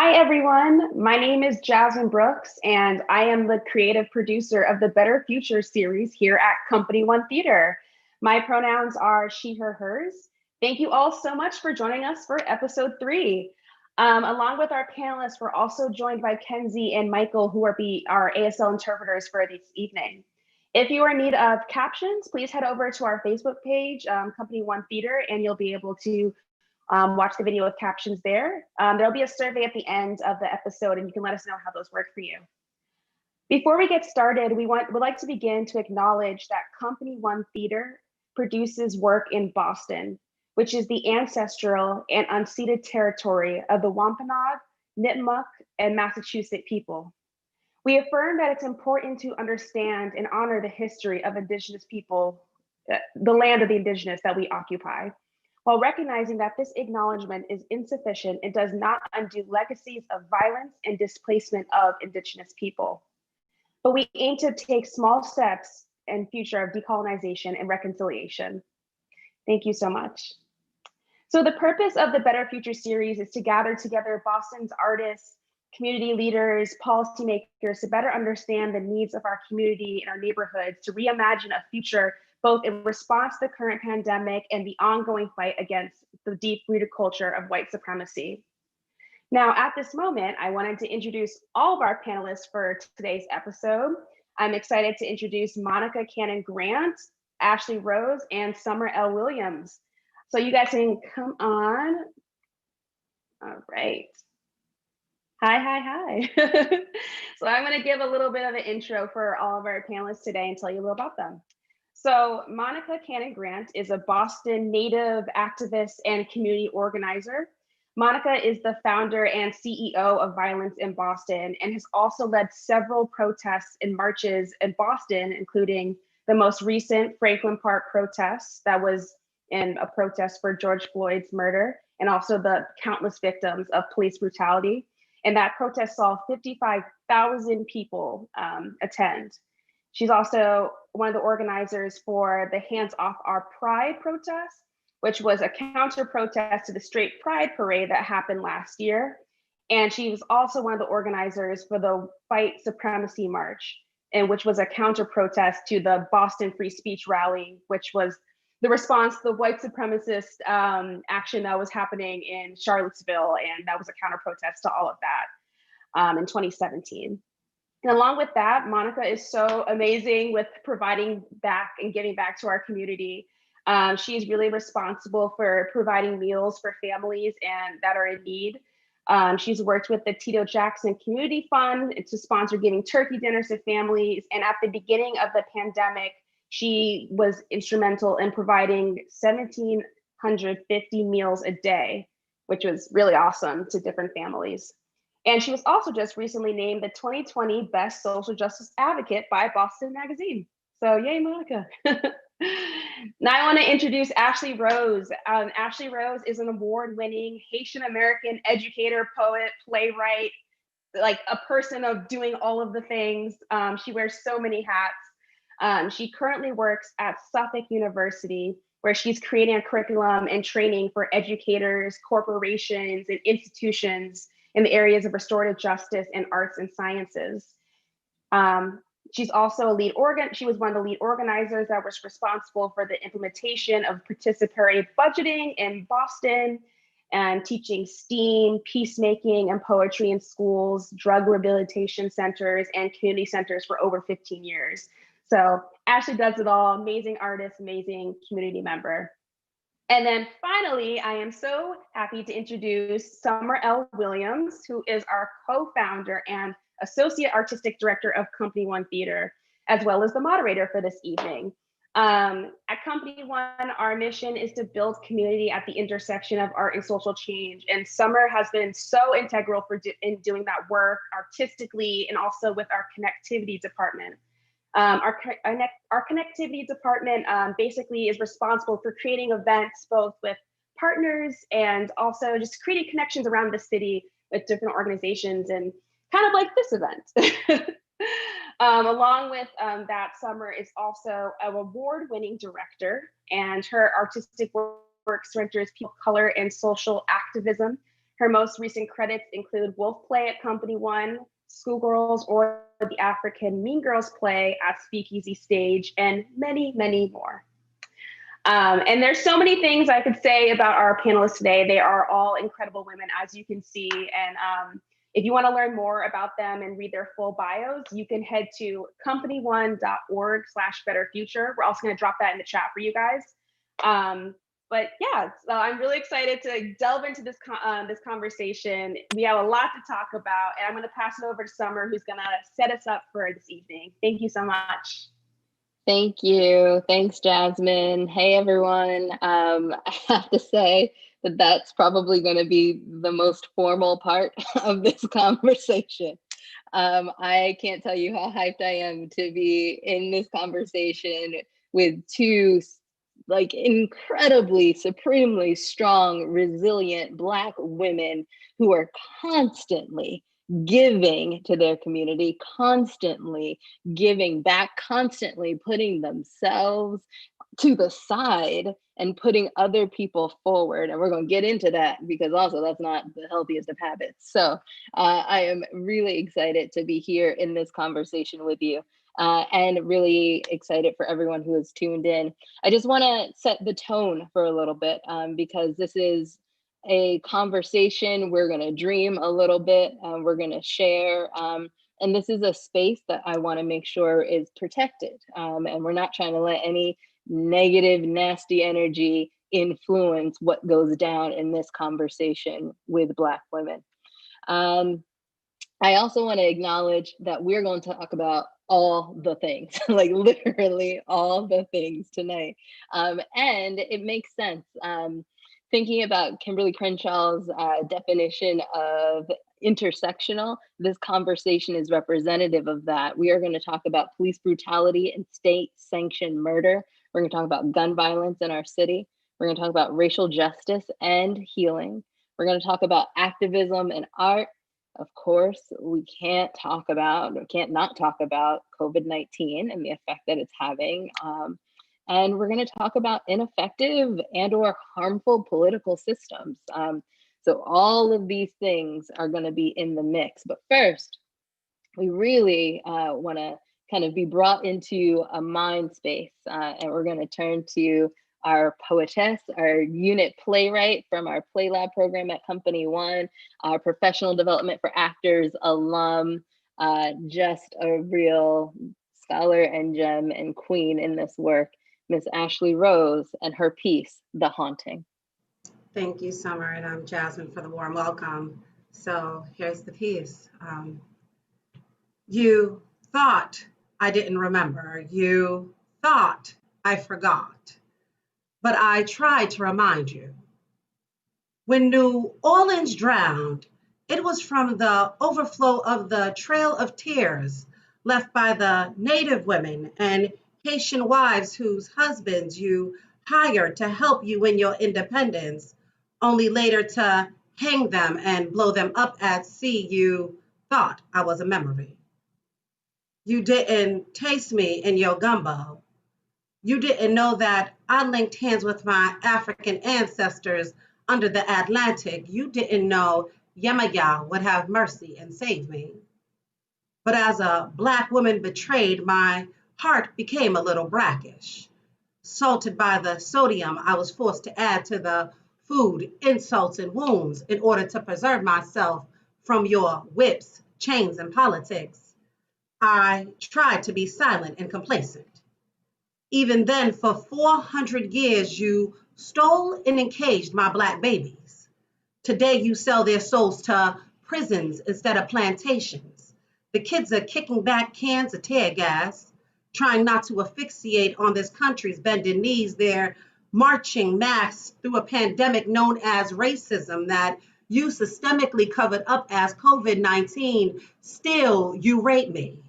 Hi, everyone. My name is Jasmine Brooks, and I am the creative producer of the Better Future series here at Company One Theater. My pronouns are she, her, hers. Thank you all so much for joining us for episode 3. Along with our panelists, we're also joined by Kenzie and Michael, who are our ASL interpreters for this evening. If you are in need of captions, please head over to our Facebook page, Company One Theater, and you'll be able to watch the video with captions there. There'll be a survey at the end of the episode, and you can let us know how those work for you. Before we get started, we'd like to begin to acknowledge that Company One Theater produces work in Boston, which is the ancestral and unceded territory of the Wampanoag, Nipmuc, and Massachusetts people. We affirm that it's important to understand and honor the history of Indigenous people, the land of the Indigenous that we occupy, while recognizing that this acknowledgement is insufficient and does not undo legacies of violence and displacement of Indigenous people. But we aim to take small steps in future of decolonization and reconciliation. Thank you so much. So the purpose of the Better Future series is to gather together Boston's artists, community leaders, policymakers to better understand the needs of our community and our neighborhoods, to reimagine a future both in response to the current pandemic and the ongoing fight against the deep-rooted culture of white supremacy. Now, at this moment, I wanted to introduce all of our panelists for today's episode. I'm excited to introduce Monica Cannon-Grant, Ashley Rose, and Summer L. Williams. So you guys can come on. All right. Hi. So I'm going to give a little bit of an intro for all of our panelists today and tell you a little about them. So Monica Cannon-Grant is a Boston native activist and community organizer. Monica is the founder and CEO of Violence in Boston and has also led several protests and marches in Boston, including the most recent Franklin Park protests that was in a protest for George Floyd's murder, and also the countless victims of police brutality. And that protest saw 55,000 people attend. She's also one of the organizers for the Hands Off Our Pride protest, which was a counter protest to the straight pride parade that happened last year. And she was also one of the organizers for the White Supremacy March, and which was a counter protest to the Boston Free Speech Rally, which was the response to the white supremacist action that was happening in Charlottesville. And that was a counter protest to all of that in 2017. And along with that, Monica is so amazing with providing back and giving back to our community. She's really responsible for providing meals for families and that are in need. She's worked with the Tito Jackson Community Fund to sponsor giving turkey dinners to families. And at the beginning of the pandemic, she was instrumental in providing 1,750 meals a day, which was really awesome to different families. And she was also just recently named the 2020 Best Social Justice Advocate by Boston Magazine. So yay, Monica. Now I want to introduce Ashley Rose. Ashley Rose is an award-winning Haitian American educator, poet, playwright, like a person of doing all of the things. She wears so many hats. She currently works at Suffolk University, where she's creating a curriculum and training for educators, corporations, and institutions in the areas of restorative justice and arts and sciences. She's also she was one of the lead organizers that was responsible for the implementation of participatory budgeting in Boston and teaching STEAM, peacemaking, and poetry in schools, drug rehabilitation centers, and community centers for over 15 years. So Ashley does it all, amazing artist, amazing community member. And then finally, I am so happy to introduce Summer L. Williams, who is our co-founder and associate artistic director of Company One Theater, as well as the moderator for this evening. At Company One, our mission is to build community at the intersection of art and social change. And Summer has been so integral in doing that work artistically and also with our connectivity department. Our connectivity department basically is responsible for creating events both with partners and also just creating connections around the city with different organizations, and kind of like this event. Along with that, Summer is also an award-winning director, and her artistic work centers people of color and social activism. Her most recent credits include Wolf Play at Company One, Schoolgirls, or the African Mean Girls play at Speakeasy Stage, and many, many more. And there's so many things I could say about our panelists today. They are all incredible women, as you can see. And if you want to learn more about them and read their full bios, you can head to company1.org/betterfuture. We're also going to drop that in the chat for you guys. But yeah, so I'm really excited to delve into this conversation. We have a lot to talk about, and I'm going to pass it over to Summer, who's going to set us up for this evening. Thank you so much. Thank you. Thanks, Jasmine. Hey, everyone. I have to say that that's probably going to be the most formal part of this conversation. I can't tell you how hyped I am to be in this conversation with two like incredibly, supremely strong, resilient Black women who are constantly giving to their community, constantly giving back, constantly putting themselves to the side and putting other people forward. And we're going to get into that because also that's not the healthiest of habits. So I am really excited to be here in this conversation with you. And really excited for everyone who is tuned in. I just want to set the tone for a little bit because this is a conversation. We're going to dream a little bit. We're going to share. And this is a space that I want to make sure is protected. And we're not trying to let any negative, nasty energy influence what goes down in this conversation with Black women. I also want to acknowledge that we're going to talk about all the things, like literally all the things tonight. And it makes sense. Thinking about Kimberly Crenshaw's definition of intersectional, this conversation is representative of that. We are going to talk about police brutality and state-sanctioned murder. We're going to talk about gun violence in our city. We're going to talk about racial justice and healing. We're going to talk about activism and art. Of course, we can't not talk about COVID-19 and the effect that it's having. And we're going to talk about ineffective and or harmful political systems. So all of these things are going to be in the mix. But first, we really want to kind of be brought into a mind space. And we're going to turn to our poetess, our unit playwright from our Playlab program at Company One, our professional development for actors alum, just a real scholar and gem and queen in this work, Miss Ashley Rose, and her piece, The Haunting. Thank you, Summer, and I'm Jasmine for the warm welcome. So here's the piece. You thought I didn't remember. You thought I forgot. But I tried to remind you. When New Orleans drowned, it was from the overflow of the trail of tears left by the Native women and Haitian wives whose husbands you hired to help you in your independence, only later to hang them and blow them up at sea. You thought I was a memory. You didn't taste me in your gumbo. You didn't know that I linked hands with my African ancestors under the Atlantic. You didn't know Yemaya would have mercy and save me. But as a Black woman betrayed, my heart became a little brackish. Salted by the sodium I was forced to add to the food, insults, and wounds in order to preserve myself from your whips, chains, and politics. I tried to be silent and complacent. Even then, for 400 years, you stole and encaged my Black babies. Today, you sell their souls to prisons instead of plantations. The kids are kicking back cans of tear gas, trying not to asphyxiate on this country's bending knees. They're marching mass through a pandemic known as racism that you systemically covered up as COVID-19. Still, you rape me.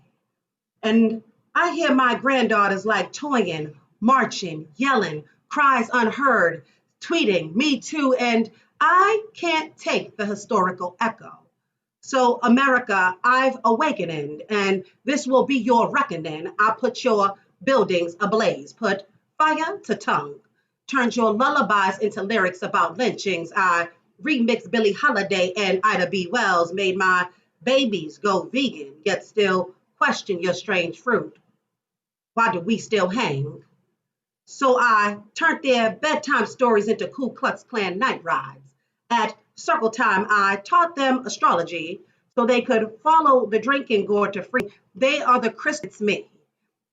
And I hear my granddaughters like toying, marching, yelling, cries unheard, tweeting, me too, and I can't take the historical echo. So America, I've awakened, and this will be your reckoning. I put your buildings ablaze, put fire to tongue, turned your lullabies into lyrics about lynchings. I remixed Billie Holiday and Ida B. Wells, made my babies go vegan, yet still question your strange fruit. Why do we still hang? So I turned their bedtime stories into Ku Klux Klan night rides. At circle time, I taught them astrology so they could follow the drinking gourd to free. They are the Christmas me.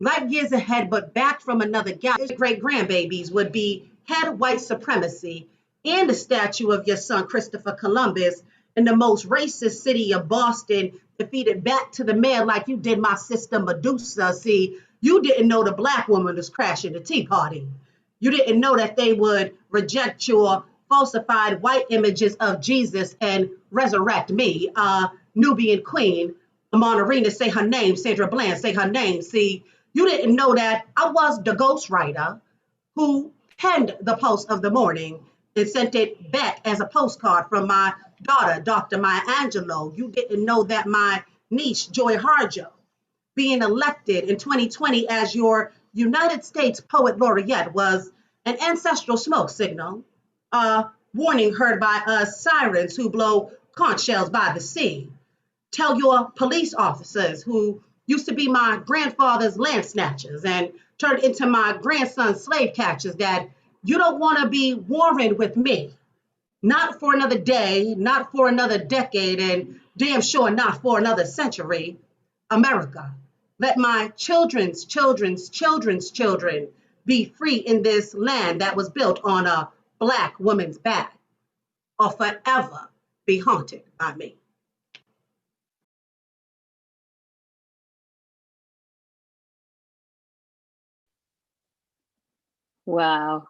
Light years ahead, but back from another galaxy. Great grandbabies would be head white supremacy and the statue of your son Christopher Columbus in the most racist city of Boston, defeated back to the mayor like you did my sister Medusa. See, you didn't know the black woman was crashing the Tea Party. You didn't know that they would reject your falsified white images of Jesus and resurrect me, Nubian queen. Amon Arena, say her name. Sandra Bland, say her name. See, you didn't know that I was the ghostwriter who penned the post of the morning and sent it back as a postcard from my daughter, Dr. Maya Angelou. You didn't know that my niece, Joy Harjo, being elected in 2020 as your United States Poet Laureate was an ancestral smoke signal, a warning heard by us sirens who blow conch shells by the sea. Tell your police officers who used to be my grandfather's land snatchers and turned into my grandson's slave catchers that you don't want to be warring with me. Not for another day, not for another decade, and damn sure not for another century. America, let my children's children's children's children be free in this land that was built on a black woman's back, or forever be haunted by me. Wow.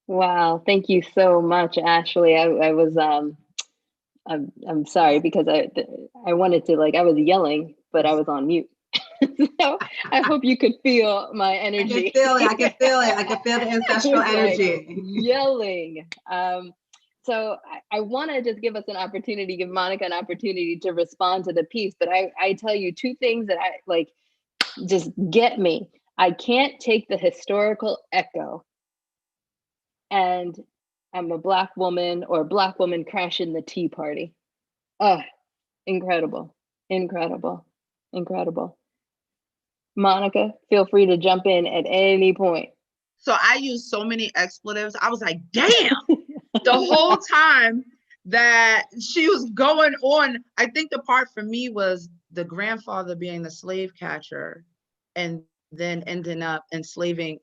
Wow. Thank you so much, Ashley. I was I'm sorry because I wanted to, like, I was yelling, but I was on mute. So I hope you could feel my energy. I can feel it. I can feel it. I can feel the ancestral energy. Like yelling. So I want to just give us an opportunity, give Monica an opportunity to respond to the piece. But I tell you two things that I like just get me. I can't take the historical echo, and I'm a black woman or a black woman crashing the Tea Party. Oh, incredible, incredible, incredible. Monica, feel free to jump in at any point. So I used so many expletives. I was like, damn, the whole time that she was going on. I think the part for me was the grandfather being the slave catcher and then ending up enslaving.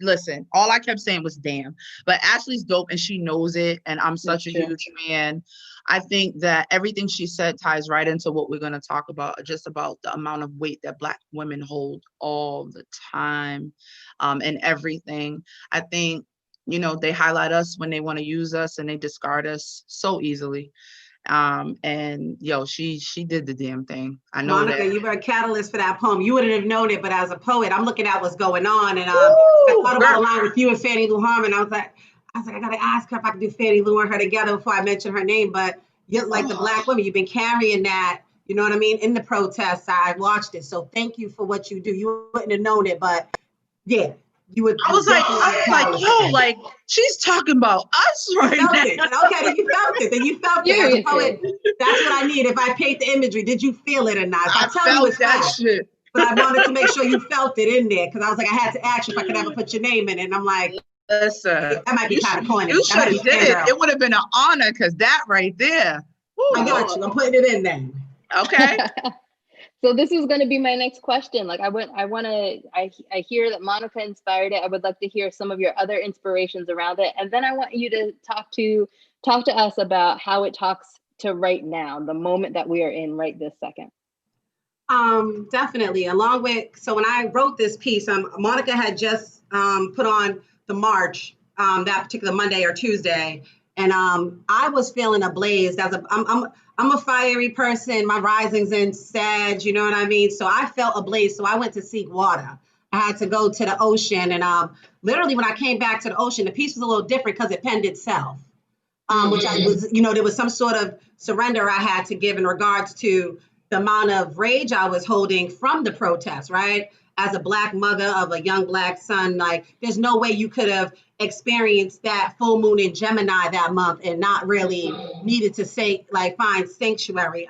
Listen, all I kept saying was damn. But Ashley's dope and she knows it. And I'm such a huge fan. I think that everything she said ties right into what we're going to talk about, just about the amount of weight that Black women hold all the time, and everything. I think, you know, they highlight us when they want to use us and they discard us so easily. And yo, she did the damn thing. I know Monica, that. you were a catalyst for that poem. You wouldn't have known it, but as a poet, I'm looking at what's going on. And I thought about a line with you and Fannie Lou Harmon. I was like, I gotta ask her if I could do Fannie Lou and her together before I mention her name. But you're like the Black woman, you've been carrying that, you know what I mean, in the protests. I watched it. So thank you for what you do. You wouldn't have known it, but yeah. I was like, yo, like she's talking about us right now. Okay, then you felt it. Then you felt it. As a poet, that's what I need. If I paint the imagery, did you feel it or not? If I tell you it's that shit. But I wanted to make sure you felt it in there because I was like, I had to ask you if I could ever put your name in it. And I'm like, listen, that might be kind of corny. You should have did it. It would have been an honor because that right there. Woo, I got you. I'm putting it in there. Okay. So this is going to be my next question. Like I hear that Monica inspired it. I would like to hear some of your other inspirations around it. And then I want you to talk to us about how it talks to right now, the moment that we are in right this second. Definitely. Along with, so when I wrote this piece, Monica had just put on the march that particular Monday or Tuesday. And I was feeling ablaze. I'm a fiery person. My rising's in Sag, you know what I mean? So I felt ablaze. So I went to seek water. I had to go to the ocean. And literally when I came back to the ocean, the piece was a little different because it penned itself, which I was, you know, there was some sort of surrender I had to give in regards to, the amount of rage I was holding from the protest, right? As a Black mother of a young Black son, like there's no way you could have experienced that full moon in Gemini that month and not really needed to say, like, find sanctuary.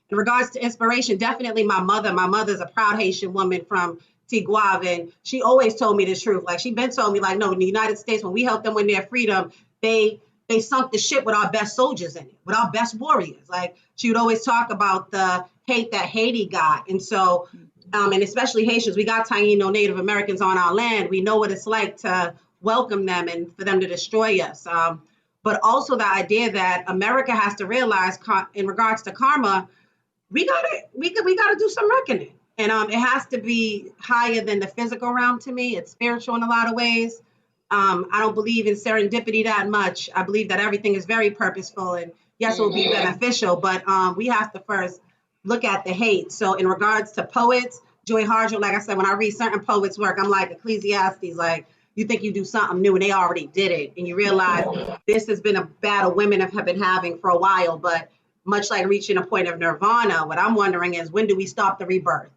In regards to inspiration, definitely my mother. My mother's a proud Haitian woman from Tiguave, and she always told me the truth. Like, she been told me, like, no, in the United States, when we helped them win their freedom, they sunk the ship with our best soldiers in it, with our best warriors. Like, she would always talk about the hate that Haiti got. And so, and especially Haitians, we got Taino Native Americans on our land. We know what it's like to welcome them and for them to destroy us. But also the idea that America has to realize, in regards to karma, we gotta do some reckoning. And it has to be higher than the physical realm to me. It's spiritual in a lot of ways. I don't believe in serendipity that much. I believe that everything is very purposeful, and yes, it will be beneficial, but we have to first look at the hate. So in regards to poets, Joy Harjo, like I said, when I read certain poets' work, I'm like Ecclesiastes, like, you think you do something new and they already did it. And you realize this has been a battle women have been having for a while, but much like reaching a point of nirvana, what I'm wondering is, when do we stop the rebirth?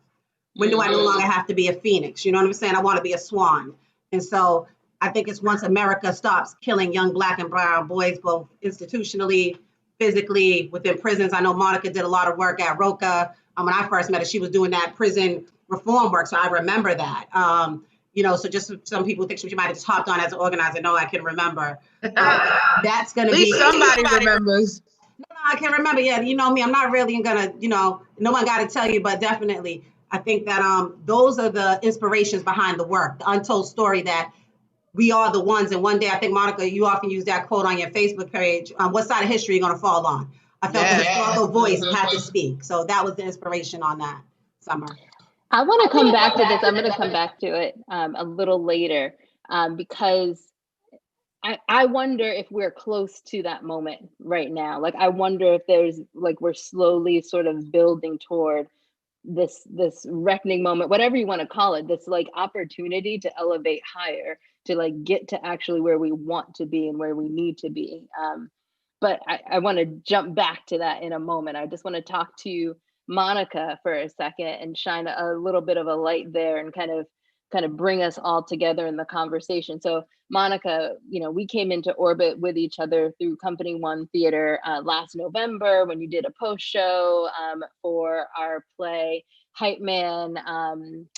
When do I no longer have to be a phoenix? You know what I'm saying? I want to be a swan. And so I think it's once America stops killing young Black and brown boys, both institutionally, physically, within prisons. I know Monica did a lot of work at Roca. When I first met her, she was doing that prison reform work. So I remember that. You know, so just some people think she might have just hopped on as an organizer. No, I can remember. That's going to be. Somebody remembers. No, I can remember. Yeah, you know me. I'm not really gonna, no one got to tell you, but definitely, I think that those are the inspirations behind the work, the untold story that we are the ones. And one day, I think, Monica, you often use that quote on your Facebook page. What side of history are you going to fall on? I felt the historical voice had to speak. So that was the inspiration on that, Summer. I want to come back to this. I'm going to come back to it a little later because I wonder if we're close to that moment right now. Like, I wonder if we're slowly sort of building toward this reckoning moment, whatever you want to call it, this like opportunity to elevate higher, to like get to actually where we want to be and where we need to be. But I want to jump back to that in a moment. I just want to talk to Monica for a second and shine a little bit of a light there and kind of bring us all together in the conversation. So Monica, we came into orbit with each other through Company One Theater last November when you did a post show for our play Hype Man,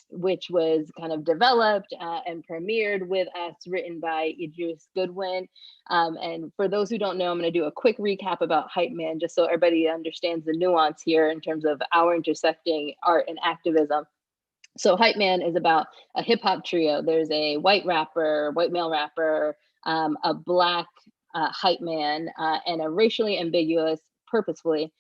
which was kind of developed and premiered with us, written by Idris Goodwin. And for those who don't know, I'm going to do a quick recap about Hype Man, just so everybody understands the nuance here in terms of our intersecting art and activism. So Hype Man is about a hip hop trio. There's a white male rapper, a Black hype man, and a racially ambiguous, purposefully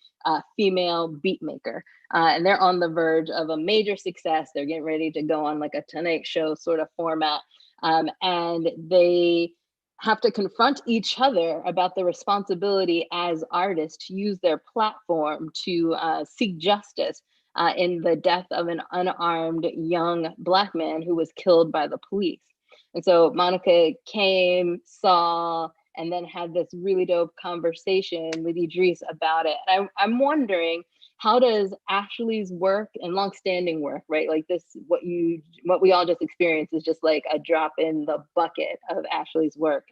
female beat maker. And they're on the verge of a major success. They're getting ready to go on like a Tonight Show sort of format. And they have to confront each other about the responsibility as artists to use their platform to seek justice in the death of an unarmed young Black man who was killed by the police. And so Monica came, saw, and then had this really dope conversation with Idris about it. And I'm wondering, how does Ashley's work and longstanding work, right? Like this, what we all just experienced is just like a drop in the bucket of Ashley's work.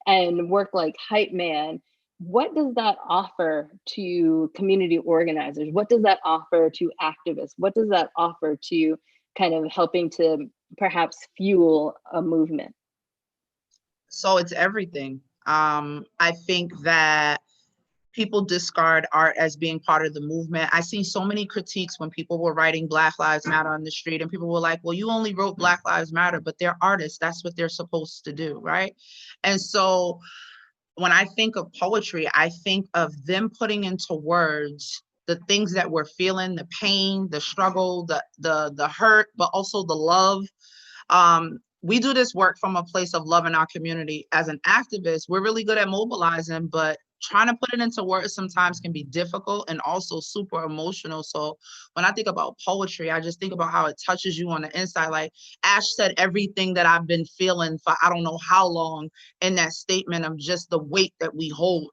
And work like Hype Man, what does that offer to community organizers? What does that offer to activists? What does that offer to kind of helping to perhaps fuel a movement? So it's everything. I think that people discard art as being part of the movement. I see so many critiques when people were writing Black Lives Matter on the street, and people were like, well, you only wrote Black Lives Matter, but they're artists. That's what they're supposed to do, right? And so when I think of poetry, I think of them putting into words the things that we're feeling, the pain, the struggle, the hurt, but also the love. We do this work from a place of love in our community. As an activist, we're really good at mobilizing, but trying to put it into words sometimes can be difficult and also super emotional. So when I think about poetry, I just think about how it touches you on the inside. Like Ash said, everything that I've been feeling for I don't know how long in that statement of just the weight that we hold.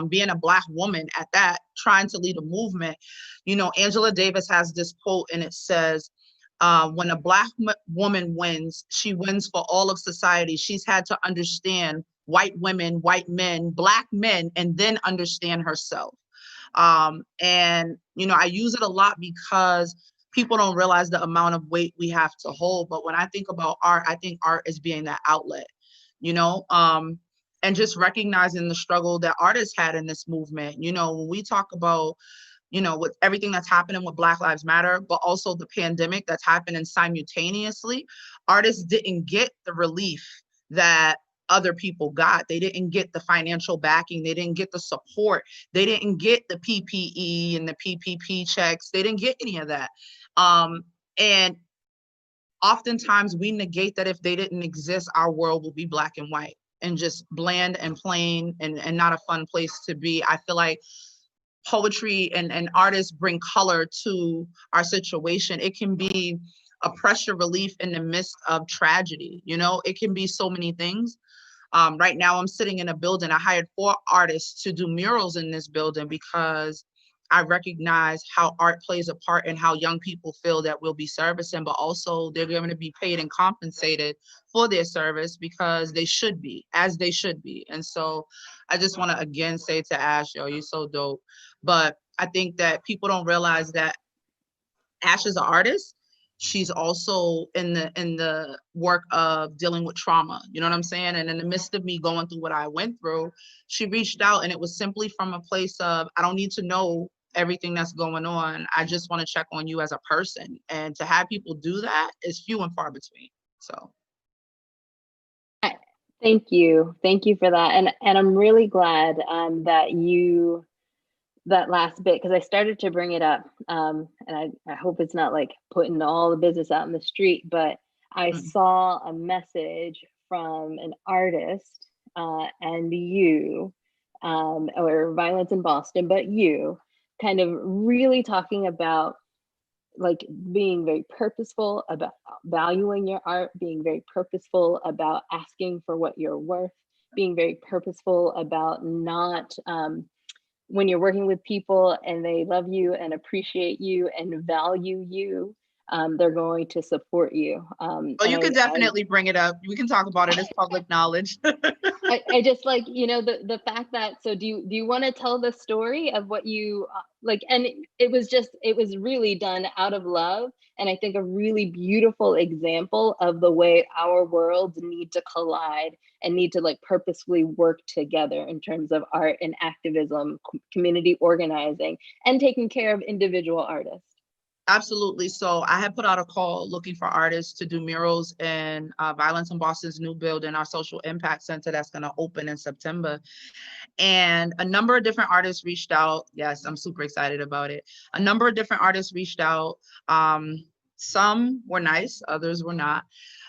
being a Black woman at that, trying to lead a movement. You know, Angela Davis has this quote, and it says, when a Black woman wins, she wins for all of society. She's had to understand white women, white men, Black men, and then understand herself. And, you know, I use it a lot because people don't realize the amount of weight we have to hold. But when I think about art, I think art is being that outlet, you know, and just recognizing the struggle that artists had in this movement. You know, when we talk about, you know, with everything that's happening with Black Lives Matter, but also the pandemic that's happening simultaneously, artists didn't get the relief that other people got. They didn't get the financial backing. They didn't get the support. They didn't get the PPE and the PPP checks. They didn't get any of that. And oftentimes we negate that if they didn't exist, our world will be black and white and just bland and plain and not a fun place to be. I feel like poetry and artists bring color to our situation. It can be a pressure relief in the midst of tragedy. You know, it can be so many things. Right now I'm sitting in a building. I hired 4 artists to do murals in this building because I recognize how art plays a part in how young people feel that we'll be servicing, but also they're going to be paid and compensated for their service because they should be, as they should be. And so I just want to again say to Ash, yo, you're so dope. But I think that people don't realize that Ash is an artist. She's also in the work of dealing with trauma. You know what I'm saying? And in the midst of me going through what I went through, she reached out, and it was simply from a place of, I don't need to know everything that's going on. I just want to check on you as a person. And to have people do that is few and far between. So. Thank you. Thank you for that. And I'm really glad that last bit, because I started to bring it up, and I hope it's not like putting all the business out in the street, but I saw a message from an artist and you, or Violence in Boston, but you kind of really talking about like being very purposeful about valuing your art, being very purposeful about asking for what you're worth, being very purposeful about not, when you're working with people and they love you and appreciate you and value you, they're going to support you. Oh, you can definitely bring it up. We can talk about it. It's public knowledge. I just like, you know, the fact that, so do you want to tell the story of what you like? And it was really done out of love. And I think a really beautiful example of the way our worlds need to collide and need to like purposefully work together in terms of art and activism, community organizing, and taking care of individual artists. Absolutely. So I had put out a call looking for artists to do murals in Violence in Boston's new building, our social impact center that's going to open in September. And a number of different artists reached out. Yes, I'm super excited about it. A number of different artists reached out. Some were nice, others were not.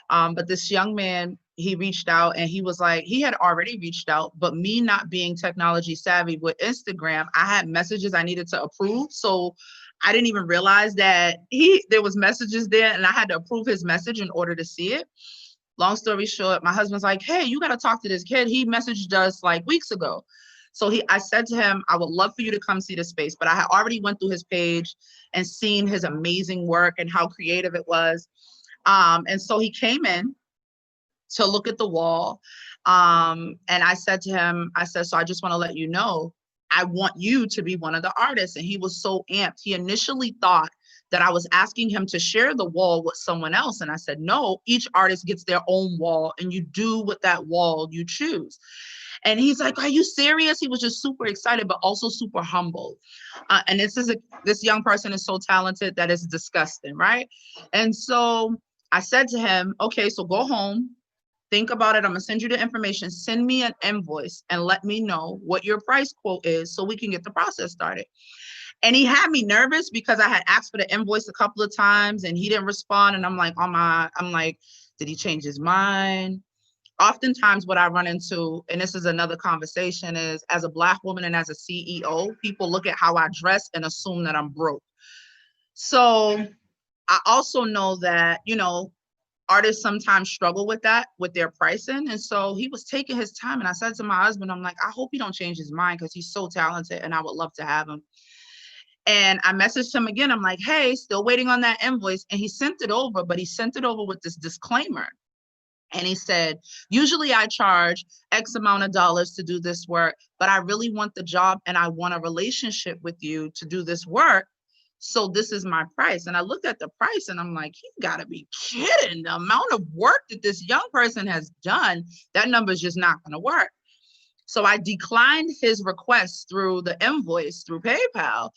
But this young man, he reached out and he was like, he had already reached out, but me not being technology savvy with Instagram, I had messages I needed to approve. So I didn't even realize that there was messages there and I had to approve his message in order to see it. Long story short, my husband's like, hey, you got to talk to this kid. He messaged us like weeks ago. So I said to him, I would love for you to come see the space, but I had already went through his page and seen his amazing work and how creative it was. And so he came in to look at the wall. And I said to him, so I just want to let you know, I want you to be one of the artists. And he was so amped. He initially thought that I was asking him to share the wall with someone else. And I said, no, each artist gets their own wall and you do with that wall you choose. And he's like, are you serious? He was just super excited, but also super humble. And this young person is so talented that it's disgusting, right? And so I said to him, okay, so go home. Think about it. I'm gonna send you the information. Send me an invoice and let me know what your price quote is so we can get the process started. And he had me nervous because I had asked for the invoice a couple of times and he didn't respond. And I'm like, did he change his mind? Oftentimes what I run into, and this is another conversation, is as a Black woman and as a CEO, people look at how I dress and assume that I'm broke. So I also know that, you know, artists sometimes struggle with that, with their pricing. And so he was taking his time. And I said to my husband, I'm like, I hope he don't change his mind because he's so talented and I would love to have him. And I messaged him again. I'm like, hey, still waiting on that invoice. And he sent it over, but he sent it over with this disclaimer. And he said, usually I charge X amount of dollars to do this work, but I really want the job and I want a relationship with you to do this work. So this is my price. And I looked at the price and I'm like, he's got to be kidding. The amount of work that this young person has done, that number is just not going to work. So I declined his request through the invoice through PayPal,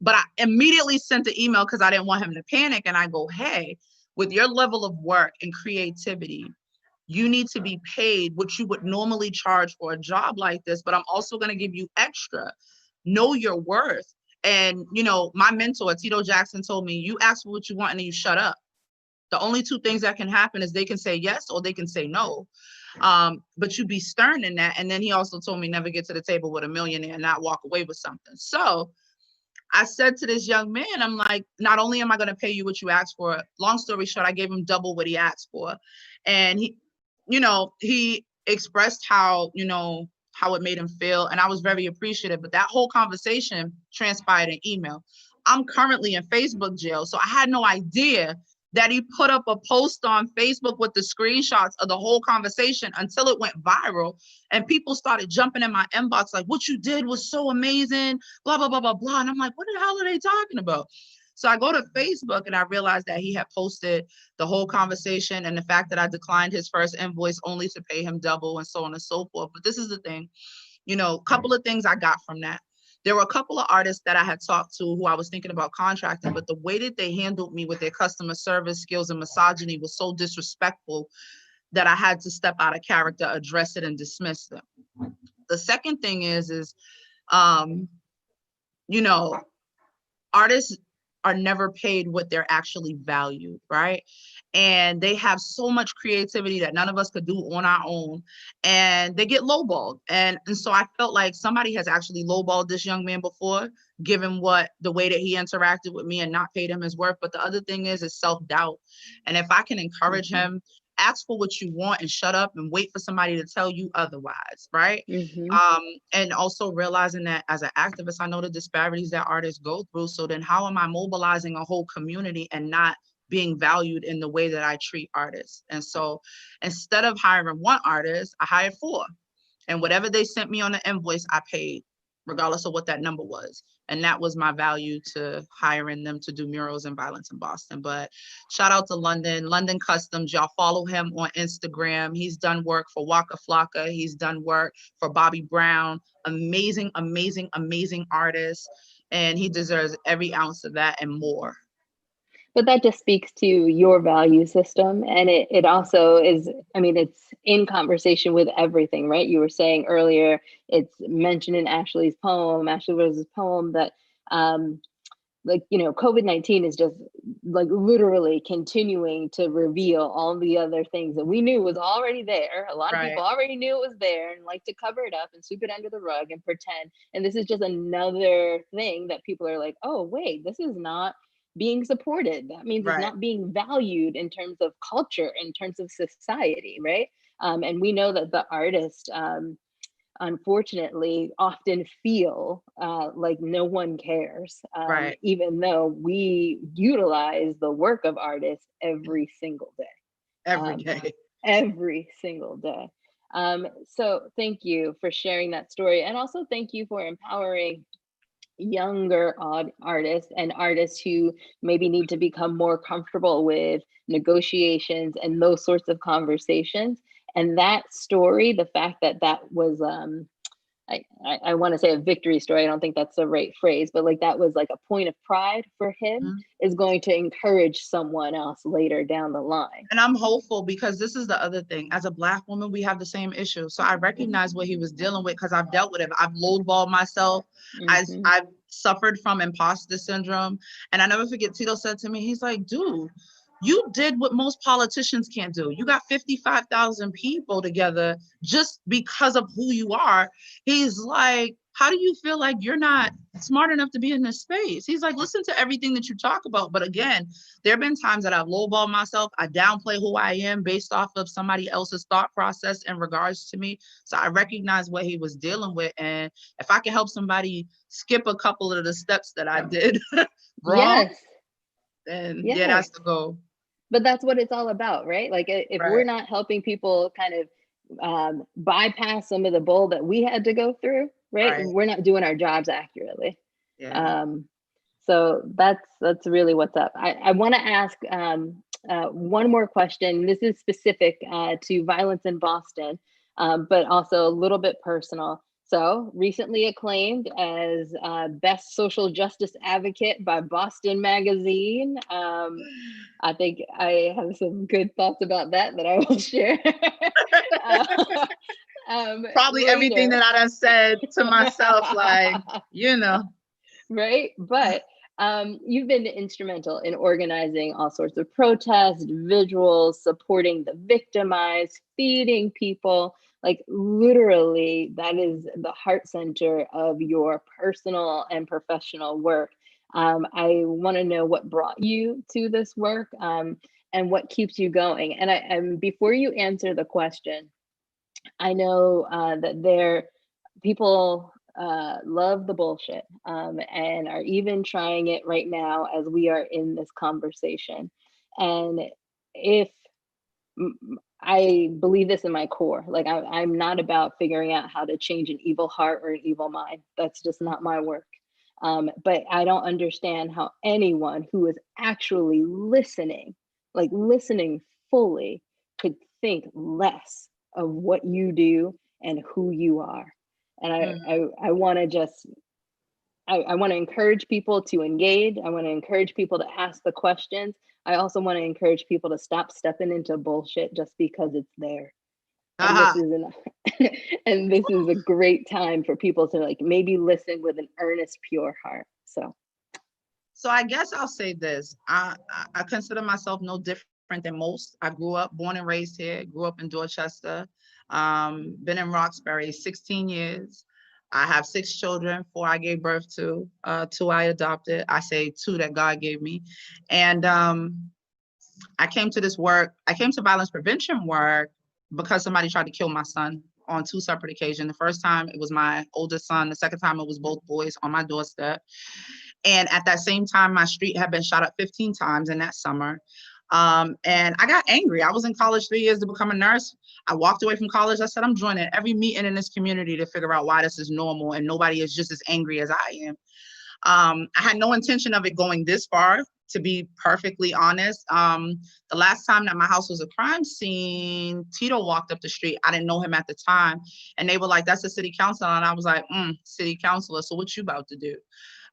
but I immediately sent the email because I didn't want him to panic. And I go, hey, with your level of work and creativity, you need to be paid what you would normally charge for a job like this, but I'm also going to give you extra. Know your worth. And, you know, my mentor, Tito Jackson, told me, you ask for what you want and then you shut up. The only two things that can happen is they can say yes or they can say no. But you be stern in that. And then he also told me never get to the table with a millionaire and not walk away with something. So I said to this young man, I'm like, not only am I going to pay you what you asked for, long story short, I gave him double what he asked for. And he, you know, he expressed how, you know, how it made him feel. And I was very appreciative, but that whole conversation transpired in email. I'm currently in Facebook jail. So I had no idea that he put up a post on Facebook with the screenshots of the whole conversation until it went viral. And people started jumping in my inbox like, what you did was so amazing, blah, blah, blah, blah, blah. And I'm like, what the hell are they talking about? So I go to Facebook and I realized that he had posted the whole conversation and the fact that I declined his first invoice only to pay him double and so on and so forth. But this is the thing, you know, a couple of things I got from that. There were a couple of artists that I had talked to who I was thinking about contracting, but the way that they handled me with their customer service skills and misogyny was so disrespectful that I had to step out of character, address it, and dismiss them. The second thing is you know, artists are never paid what they're actually valued, right? And they have so much creativity that none of us could do on our own, and they get lowballed. And so I felt like somebody has actually lowballed this young man before, given the way that he interacted with me and not paid him his worth. But the other thing is self-doubt. And if I can encourage him, ask for what you want and shut up and wait for somebody to tell you otherwise, right? And also realizing that as an activist, I know the disparities that artists go through. So then how am I mobilizing a whole community and not being valued in the way that I treat artists? And so instead of hiring one artist, I hired 4. And whatever they sent me on the invoice, I paid, regardless of what that number was. And that was my value to hiring them to do murals and violence in Boston. But shout out to London Customs. Y'all follow him on Instagram. He's done work for Waka Flocka. He's done work for Bobby Brown. Amazing, amazing, amazing artist. And he deserves every ounce of that and more. But that just speaks to your value system. And it also is, I mean, it's in conversation with everything, right? You were saying earlier, it's mentioned in Ashley Rose's poem that, like, you know, COVID-19 is just like literally continuing to reveal all the other things that we knew was already there. A lot of people already knew it was there and like to cover it up and sweep it under the rug and pretend. And this is just another thing that people are like, oh, wait, this is not being supported. That means it's not being valued in terms of culture, in terms of society, right? And we know that the artist, unfortunately, often feel like no one cares, even though we utilize the work of artists every single day. Every single day. So thank you for sharing that story. And also thank you for empowering younger artists and artists who maybe need to become more comfortable with negotiations and those sorts of conversations. And that story, the fact that that was, I want to say a victory story. I don't think that's the right phrase, but like that was like a point of pride for him, is going to encourage someone else later down the line. And I'm hopeful because this is the other thing. As a Black woman, we have the same issue. So I recognize what he was dealing with because I've dealt with it. I've lowballed myself. I've suffered from imposter syndrome. And I never forget, Tito said to me, he's like, dude, you did what most politicians can't do. You got 55,000 people together just because of who you are. He's like, how do you feel like you're not smart enough to be in this space? He's like, listen to everything that you talk about. But again, there have been times that I've lowballed myself. I downplay who I am based off of somebody else's thought process in regards to me. So I recognize what he was dealing with. And if I can help somebody skip a couple of the steps that I did wrong, Yes. then Yes. yeah, that's the goal. But that's what it's all about, right? Like if we're not helping people kind of bypass some of the bull that we had to go through, right? We're not doing our jobs accurately. Yeah. So that's really what's up. I want to ask one more question. This is specific to violence in Boston, but also a little bit personal. So recently acclaimed as Best Social Justice Advocate by Boston Magazine. I think I have some good thoughts about that I will share. Probably later. Everything that I done said to myself, like, you know. Right, but you've been instrumental in organizing all sorts of protests, visuals, supporting the victimized, feeding people. Like literally, that is the heart center of your personal and professional work. I want to know what brought you to this work and what keeps you going. And before you answer the question, I know that people love the bullshit and are even trying it right now as we are in this conversation. And if I believe this in my core, like I'm not about figuring out how to change an evil heart or an evil mind. That's just not my work. But I don't understand how anyone who is actually listening, like listening fully, could think less of what you do and who you are. And I want to just, I want to encourage people to engage. I want to encourage people to ask the questions. I also want to encourage people to stop stepping into bullshit just because it's there. And this is a great time for people to like maybe listen with an earnest, pure heart. So I guess I'll say this. I consider myself no different than most. I grew up, born and raised here, grew up in Dorchester, been in Roxbury 16 years. I have 6 children, 4 I gave birth to, 2 I adopted. I say 2 that God gave me. And I came to violence prevention work because somebody tried to kill my son on 2 separate occasions. The first time it was my oldest son. The second time it was both boys on my doorstep. And at that same time, my street had been shot up 15 times in that summer. And I got angry. I was in college 3 years to become a nurse. I walked away from college. I said, I'm joining every meeting in this community to figure out why this is normal and nobody is just as angry as I am. I had no intention of it going this far, to be perfectly honest. The last time that my house was a crime scene, Tito walked up the street. I didn't know him at the time. And they were like, that's a city councilor. And I was like, city councilor, so what you about to do?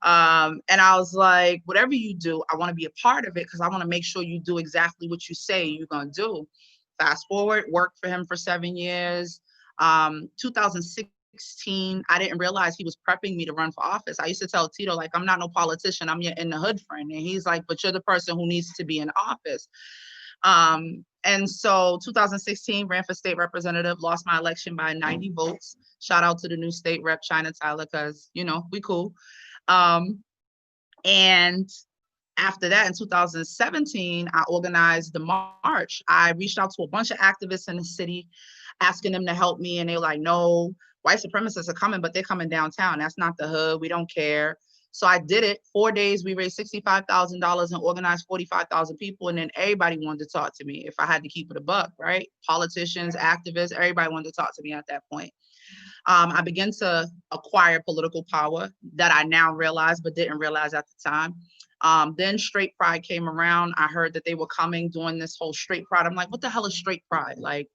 And I was like, whatever you do, I want to be a part of it because I want to make sure you do exactly what you say you're going to do. Fast forward, worked for him for 7 years. 2016, I didn't realize he was prepping me to run for office. I used to tell Tito, like, I'm not no politician, I'm your in the hood friend. And he's like, but you're the person who needs to be in office. And so 2016, ran for state representative, lost my election by 90 votes. Shout out to the new state rep, China Tyler, because, you know, we cool. And after that, in 2017, I organized the march. I reached out to a bunch of activists in the city, asking them to help me. And they were like, no, white supremacists are coming, but they're coming downtown. That's not the hood. We don't care. So I did it. 4 days, we raised $65,000 and organized 45,000 people. And then everybody wanted to talk to me if I had to keep it a buck, right? Politicians, activists, everybody wanted to talk to me at that point. I began to acquire political power that I now realize, but didn't realize at the time. Then straight pride came around. I heard that they were coming, doing this whole straight pride. I'm like, what the hell is straight pride? Like,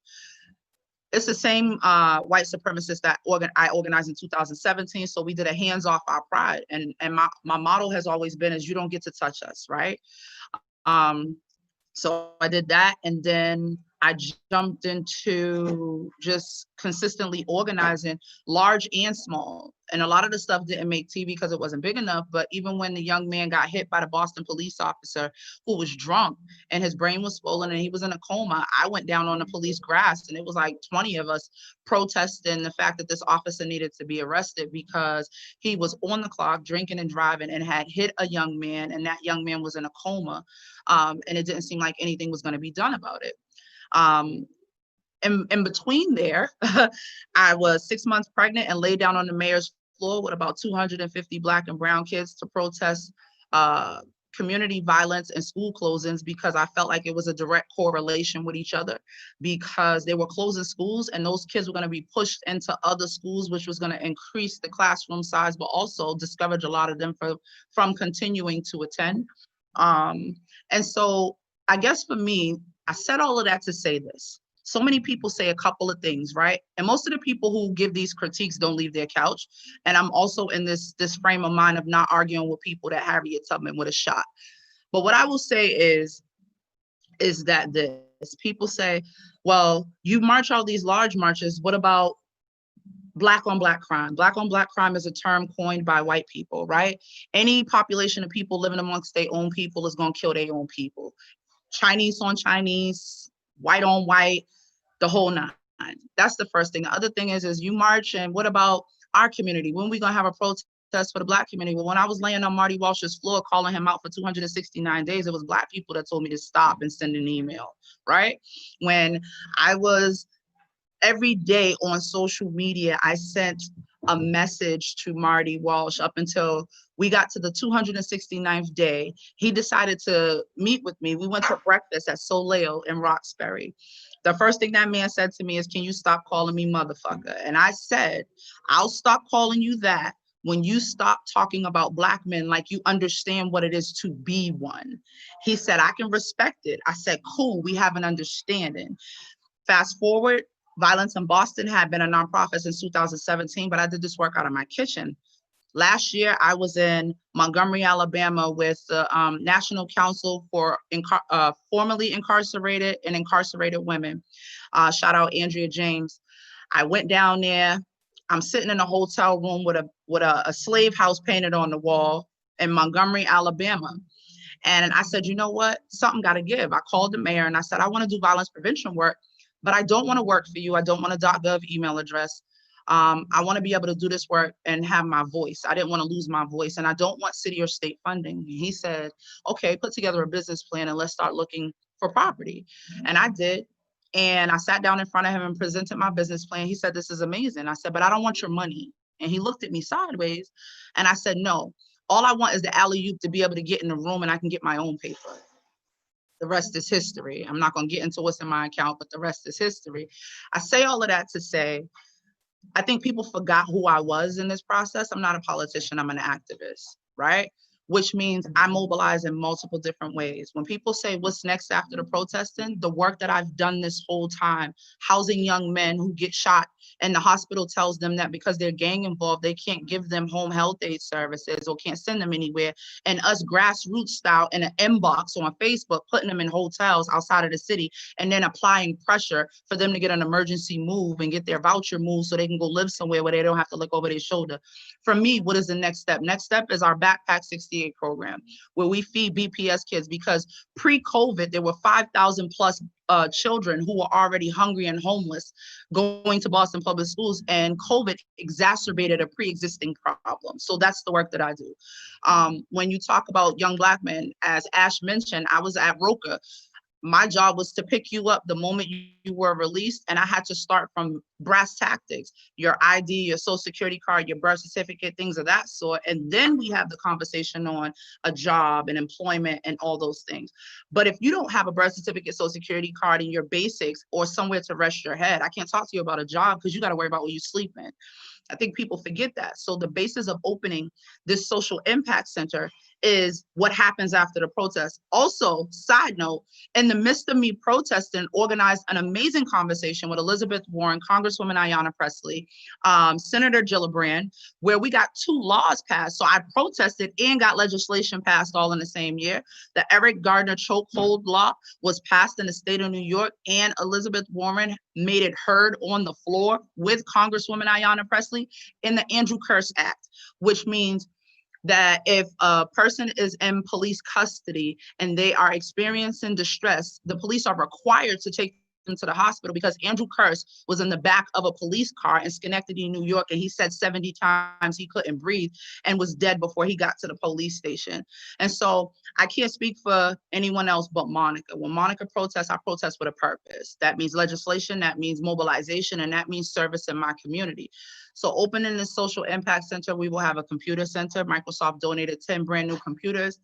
it's the same white supremacists that I organized in 2017. So we did a hands off our pride. And my motto has always been is you don't get to touch us, right? So I did that. And then I jumped into just consistently organizing large and small. And a lot of the stuff didn't make TV because it wasn't big enough. But even when the young man got hit by the Boston police officer who was drunk and his brain was swollen and he was in a coma, I went down on the police grass, and it was like 20 of us protesting the fact that this officer needed to be arrested because he was on the clock drinking and driving and had hit a young man, and that young man was in a coma. And it didn't seem like anything was going to be done about it. In between there, I was 6 months pregnant and laid down on the mayor's floor with about 250 Black and brown kids to protest community violence and school closings, because I felt like it was a direct correlation with each other, because they were closing schools and those kids were going to be pushed into other schools, which was going to increase the classroom size, but also discourage a lot of them from continuing to attend. And so I guess for me, I said all of that to say this. So many people say a couple of things, right? And most of the people who give these critiques don't leave their couch. And I'm also in this frame of mind of not arguing with people that Harriet Tubman would have shot. But what I will say is that this, people say, well, you march all these large marches, what about Black on Black crime? Black on Black crime is a term coined by white people, right? Any population of people living amongst their own people is going to kill their own people. Chinese on Chinese, white on white, the whole nine. That's the first thing. The other thing is you march, and what about our community? When are we going to have a protest for the Black community? Well, when I was laying on Marty Walsh's floor calling him out for 269 days, it was Black people that told me to stop and send an email, right? When I was every day on social media, I sent a message to Marty Walsh up until we got to the 269th day. He decided to meet with me. We went to breakfast at Soleo in Roxbury. The first thing that man said to me is, can you stop calling me motherfucker? And I said, I'll stop calling you that when you stop talking about Black men like you understand what it is to be one. He said, I can respect it. I said, cool, we have an understanding. Fast forward, Violence in Boston had been a nonprofit since 2017, but I did this work out of my kitchen. Last year, I was in Montgomery, Alabama with the National Council for Formerly Incarcerated and Incarcerated Women. Shout out Andrea James. I went down there. I'm sitting in a hotel room with a slave house painted on the wall in Montgomery, Alabama. And I said, you know what? Something got to give. I called the mayor and I said, I want to do violence prevention work, but I don't want to work for you. I don't want a .gov email address. I want to be able to do this work and have my voice. I didn't want to lose my voice, and I don't want city or state funding. He said, okay, put together a business plan and let's start looking for property. And I did. And I sat down in front of him and presented my business plan. He said, this is amazing. I said, but I don't want your money. And he looked at me sideways. And I said, no, all I want is the alley-oop to be able to get in the room and I can get my own paper. The rest is history. I'm not going to get into what's in my account, but the rest is history. I say all of that to say, I think people forgot who I was in this process. I'm not a politician, I'm an activist, right? Which means I mobilize in multiple different ways. When people say, what's next after the protesting? The work that I've done this whole time, housing young men who get shot, and the hospital tells them that because they're gang involved, they can't give them home health aid services or can't send them anywhere. And us grassroots style in an inbox on Facebook, putting them in hotels outside of the city, and then applying pressure for them to get an emergency move and get their voucher moved so they can go live somewhere where they don't have to look over their shoulder. For me, what is the next step? Next step is our Backpack 68 program, where we feed BPS kids, because pre-COVID, there were 5,000 plus children who were already hungry and homeless going to Boston public schools, and COVID exacerbated a pre-existing problem. So that's the work that I do. When you talk about young Black men, as Ash mentioned, I was at Roca. My job was to pick you up the moment you were released, and I had to start from brass tactics, your ID, your social security card, your birth certificate, things of that sort. And then we have the conversation on a job and employment and all those things. But if you don't have a birth certificate, social security card, and your basics or somewhere to rest your head, I can't talk to you about a job because you got to worry about where you sleep in. I think people forget that. So the basis of opening this social impact center is what happens after the protest. Also, side note, in the midst of me protesting, organized an amazing conversation with Elizabeth Warren, Congresswoman Ayanna Pressley, Senator Gillibrand, where we got 2 laws passed. So I protested and got legislation passed all in the same year. The Eric Gardner chokehold law was passed in the state of New York, and Elizabeth Warren made it heard on the floor with Congresswoman Ayanna Pressley in the Andrew Curse Act, which means that if a person is in police custody and they are experiencing distress, the police are required to take them to the hospital, because Andrew Curse was in the back of a police car in Schenectady, New York, and he said 70 times he couldn't breathe and was dead before he got to the police station. And so I can't speak for anyone else but Monica. When Monica protests, I protest with a purpose. That means legislation, that means mobilization, and that means service in my community. So opening the Social Impact Center, we will have a computer center. Microsoft donated 10 brand new computers,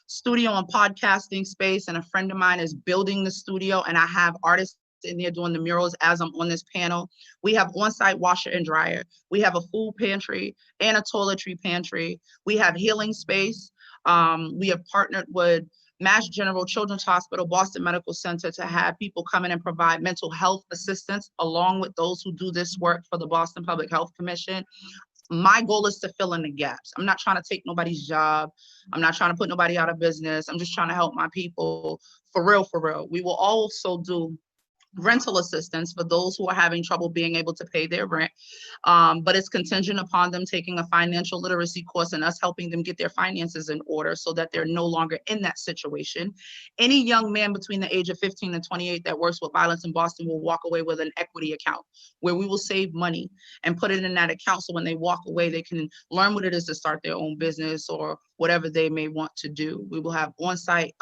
studio and podcasting space, and a friend of mine is building the studio, and I have artists in there doing the murals as I'm on this panel. We have on-site washer and dryer. We have a food pantry and a toiletry pantry. We have healing space. We have partnered with Mass General, Children's Hospital, Boston Medical Center to have people come in and provide mental health assistance along with those who do this work for the Boston Public Health Commission. My goal is to fill in the gaps. I'm not trying to take nobody's job. I'm not trying to put nobody out of business. I'm just trying to help my people for real, for real. We will also do rental assistance for those who are having trouble being able to pay their rent. But it's contingent upon them taking a financial literacy course and us helping them get their finances in order so that they're no longer in that situation. Any young man between the age of 15 and 28 that works with violence in Boston will walk away with an equity account where we will save money and put it in that account, so when they walk away, they can learn what it is to start their own business or whatever they may want to do. We will have on-site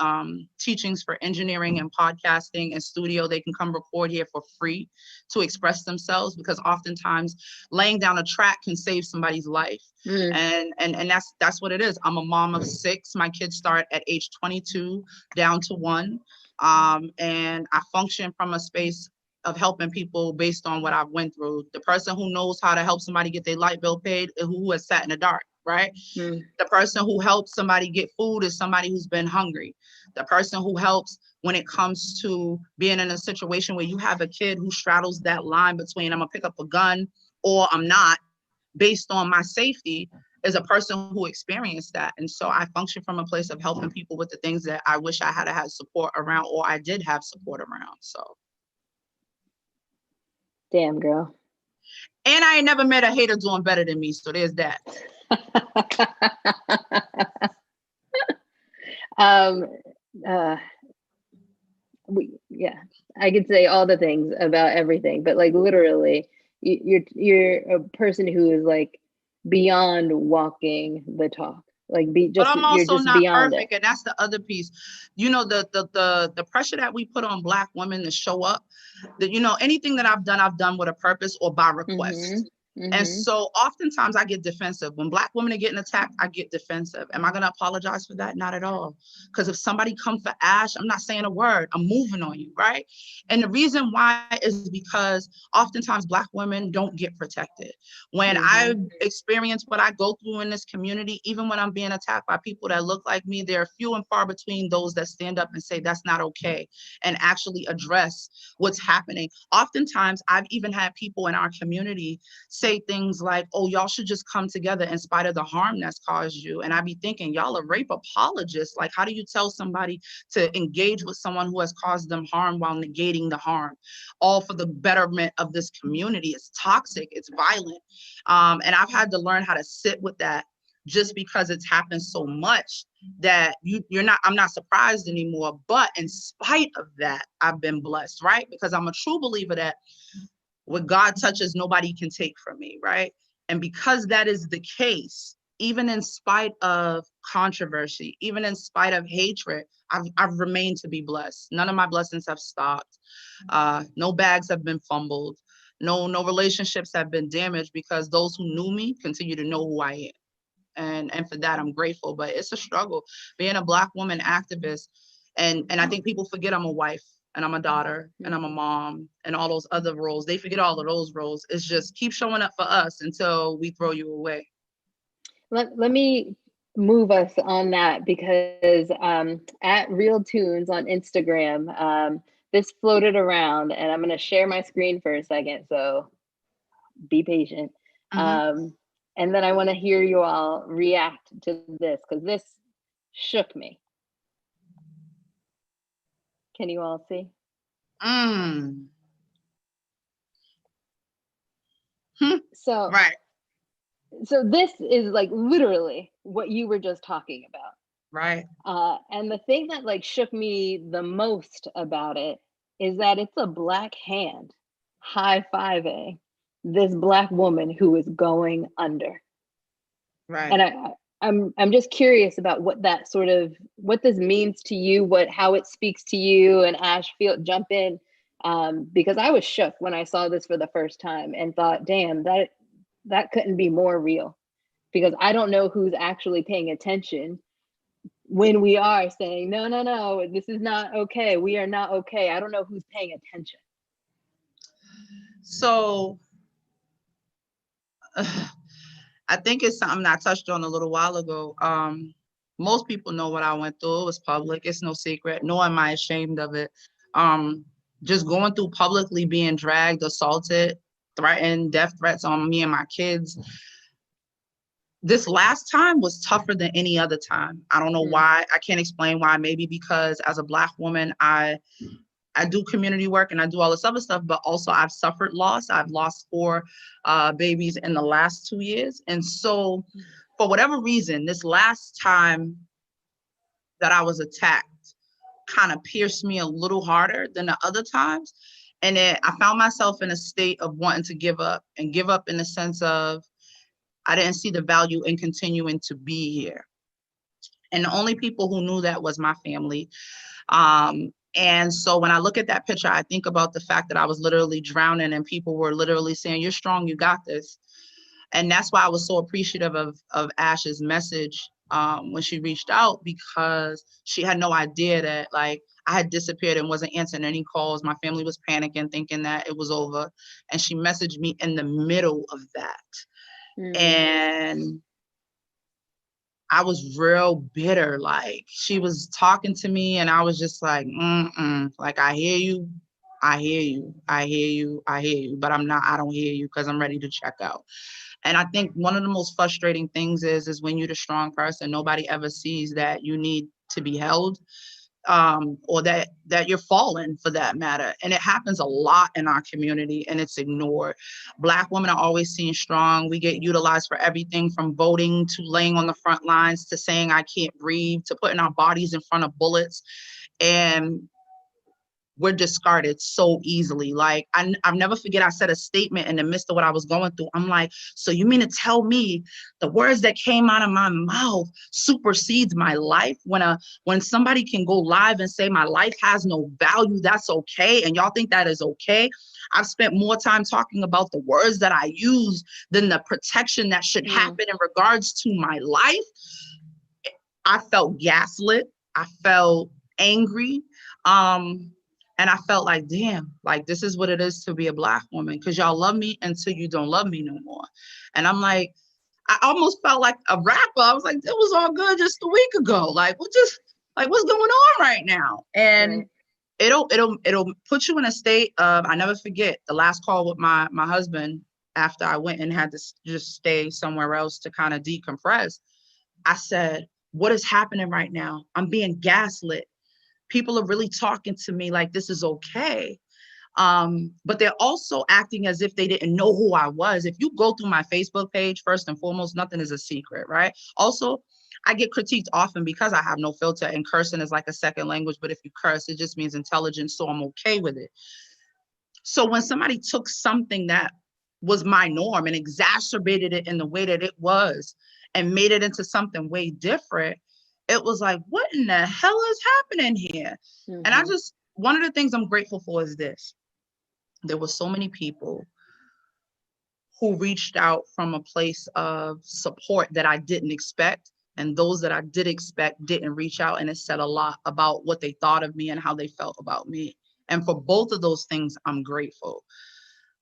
teachings for engineering and podcasting and studio. They can come record here for free to express themselves, because oftentimes laying down a track can save somebody's life. And that's what it is. I'm a mom of 6. My kids start at age 22 down to 1. And I function from a space of helping people based on what I've went through. The person who knows how to help somebody get their light bill paid, who has sat in the dark, right? The person who helps somebody get food is somebody who's been hungry. The person who helps when it comes to being in a situation where you have a kid who straddles that line between I'm gonna pick up a gun or I'm not, based on my safety, is a person who experienced that. And so I function from a place of helping people with the things that I wish I had had support around, or I did have support around. So. Damn, girl. And I ain't never met a hater doing better than me. So there's that. I could say all the things about everything, but like literally you're a person who is like beyond walking the talk. Like but I'm also not perfect, it. and that's the other piece. You know, the pressure that we put on Black women to show up, that, you know, anything that I've done with a purpose or by request. And so oftentimes I get defensive. When Black women are getting attacked, I get defensive. Am I going to apologize for that? Not at all. Because if somebody comes for Ash, I'm not saying a word. I'm moving on you, right? And the reason why is because oftentimes Black women don't get protected. When I experience what I go through in this community, even when I'm being attacked by people that look like me, there are few and far between those that stand up and say that's not okay and actually address what's happening. Oftentimes, I've even had people in our community say things like, oh, y'all should just come together in spite of the harm that's caused you. And I be thinking, y'all are rape apologists. Like, how do you tell somebody to engage with someone who has caused them harm while negating the harm, all for the betterment of this community? It's toxic, it's violent. And I've had to learn how to sit with that, just because it's happened so much that I'm not surprised anymore. But in spite of that, I've been blessed, right? Because I'm a true believer that what God touches, nobody can take from me, right? And because that is the case, even in spite of controversy, even in spite of hatred, I've remained to be blessed. None of my blessings have stopped. No bags have been fumbled. No relationships have been damaged, because those who knew me continue to know who I am. And for that, I'm grateful. But it's a struggle being a Black woman activist. And I think people forget I'm a wife, and I'm a daughter, and I'm a mom, and all those other roles. They forget all of those roles. It's just keep showing up for us until we throw you away. Let me move us on that because at Real Tunes on Instagram, this floated around, and I'm going to share my screen for a second, so be patient. And then I want to hear you all react to this, because this shook me. Can you all see? So, right. So this is like literally what you were just talking about. Right. And the thing that like shook me the most about it is that it's a Black hand high-fiving this Black woman who is going under. Right. And I'm just curious about what that sort of, what this means to you, how it speaks to you. And Ash, jump in, because I was shook when I saw this for the first time and thought, damn, that couldn't be more real, because I don't know who's actually paying attention when we are saying, no, this is not okay. We are not okay. I don't know who's paying attention. So I think it's something I touched on a little while ago. Most people know what I went through. It was public. It's no secret. Nor am I ashamed of it. Just going through publicly being dragged, assaulted, threatened, death threats on me and my kids. This last time was tougher than any other time. I don't know why. I can't explain why. Maybe because as a Black woman, I do community work and I do all this other stuff, but also I've suffered loss. I've lost 4 babies in the last 2 years. And so for whatever reason, this last time that I was attacked kind of pierced me a little harder than the other times. And then I found myself in a state of wanting to give up, and give up in the sense of I didn't see the value in continuing to be here. And the only people who knew that was my family. And so when I look at that picture, I think about the fact that I was literally drowning and people were literally saying, "You're strong, you got this." And that's why I was so appreciative of Ash's message when she reached out, because she had no idea that like I had disappeared and wasn't answering any calls. My family was panicking, thinking that it was over. And she messaged me in the middle of that. And I was real bitter. Like she was talking to me and I was just like, like, I hear you, but I don't hear you because I'm ready to check out. And I think one of the most frustrating things is when you're the strong person, nobody ever sees that you need to be held, or that you're falling, for that matter. And it happens a lot in our community and it's ignored. Black women are always seen strong. We get utilized for everything from voting to laying on the front lines to saying I can't breathe to putting our bodies in front of bullets. And we're discarded so easily. Like I'll never forget, I said a statement in the midst of what I was going through. I'm like, so you mean to tell me the words that came out of my mouth supersedes my life? When somebody can go live and say my life has no value, that's okay, and y'all think that is okay? I've spent more time talking about the words that I use than the protection that should happen in regards to my life. I felt gaslit. I felt angry. And I felt like, damn, like this is what it is to be a Black woman, because y'all love me until you don't love me no more. And I'm like, I almost felt like a rapper. I was like, it was all good just a week ago. Like, what's going on right now? And it'll put you in a state of, I never forget the last call with my husband after I went and had to just stay somewhere else to kind of decompress. I said, what is happening right now? I'm being gaslit. People are really talking to me like this is okay. But they're also acting as if they didn't know who I was. If you go through my Facebook page, first and foremost, nothing is a secret, right? Also, I get critiqued often because I have no filter, and cursing is like a second language, but if you curse, it just means intelligence, so I'm okay with it. So when somebody took something that was my norm and exacerbated it in the way that it was and made it into something way different, it was like, what in the hell is happening here? And one of the things I'm grateful for is this. There were so many people who reached out from a place of support that I didn't expect. And those that I did expect didn't reach out. And it said a lot about what they thought of me and how they felt about me. And for both of those things, I'm grateful.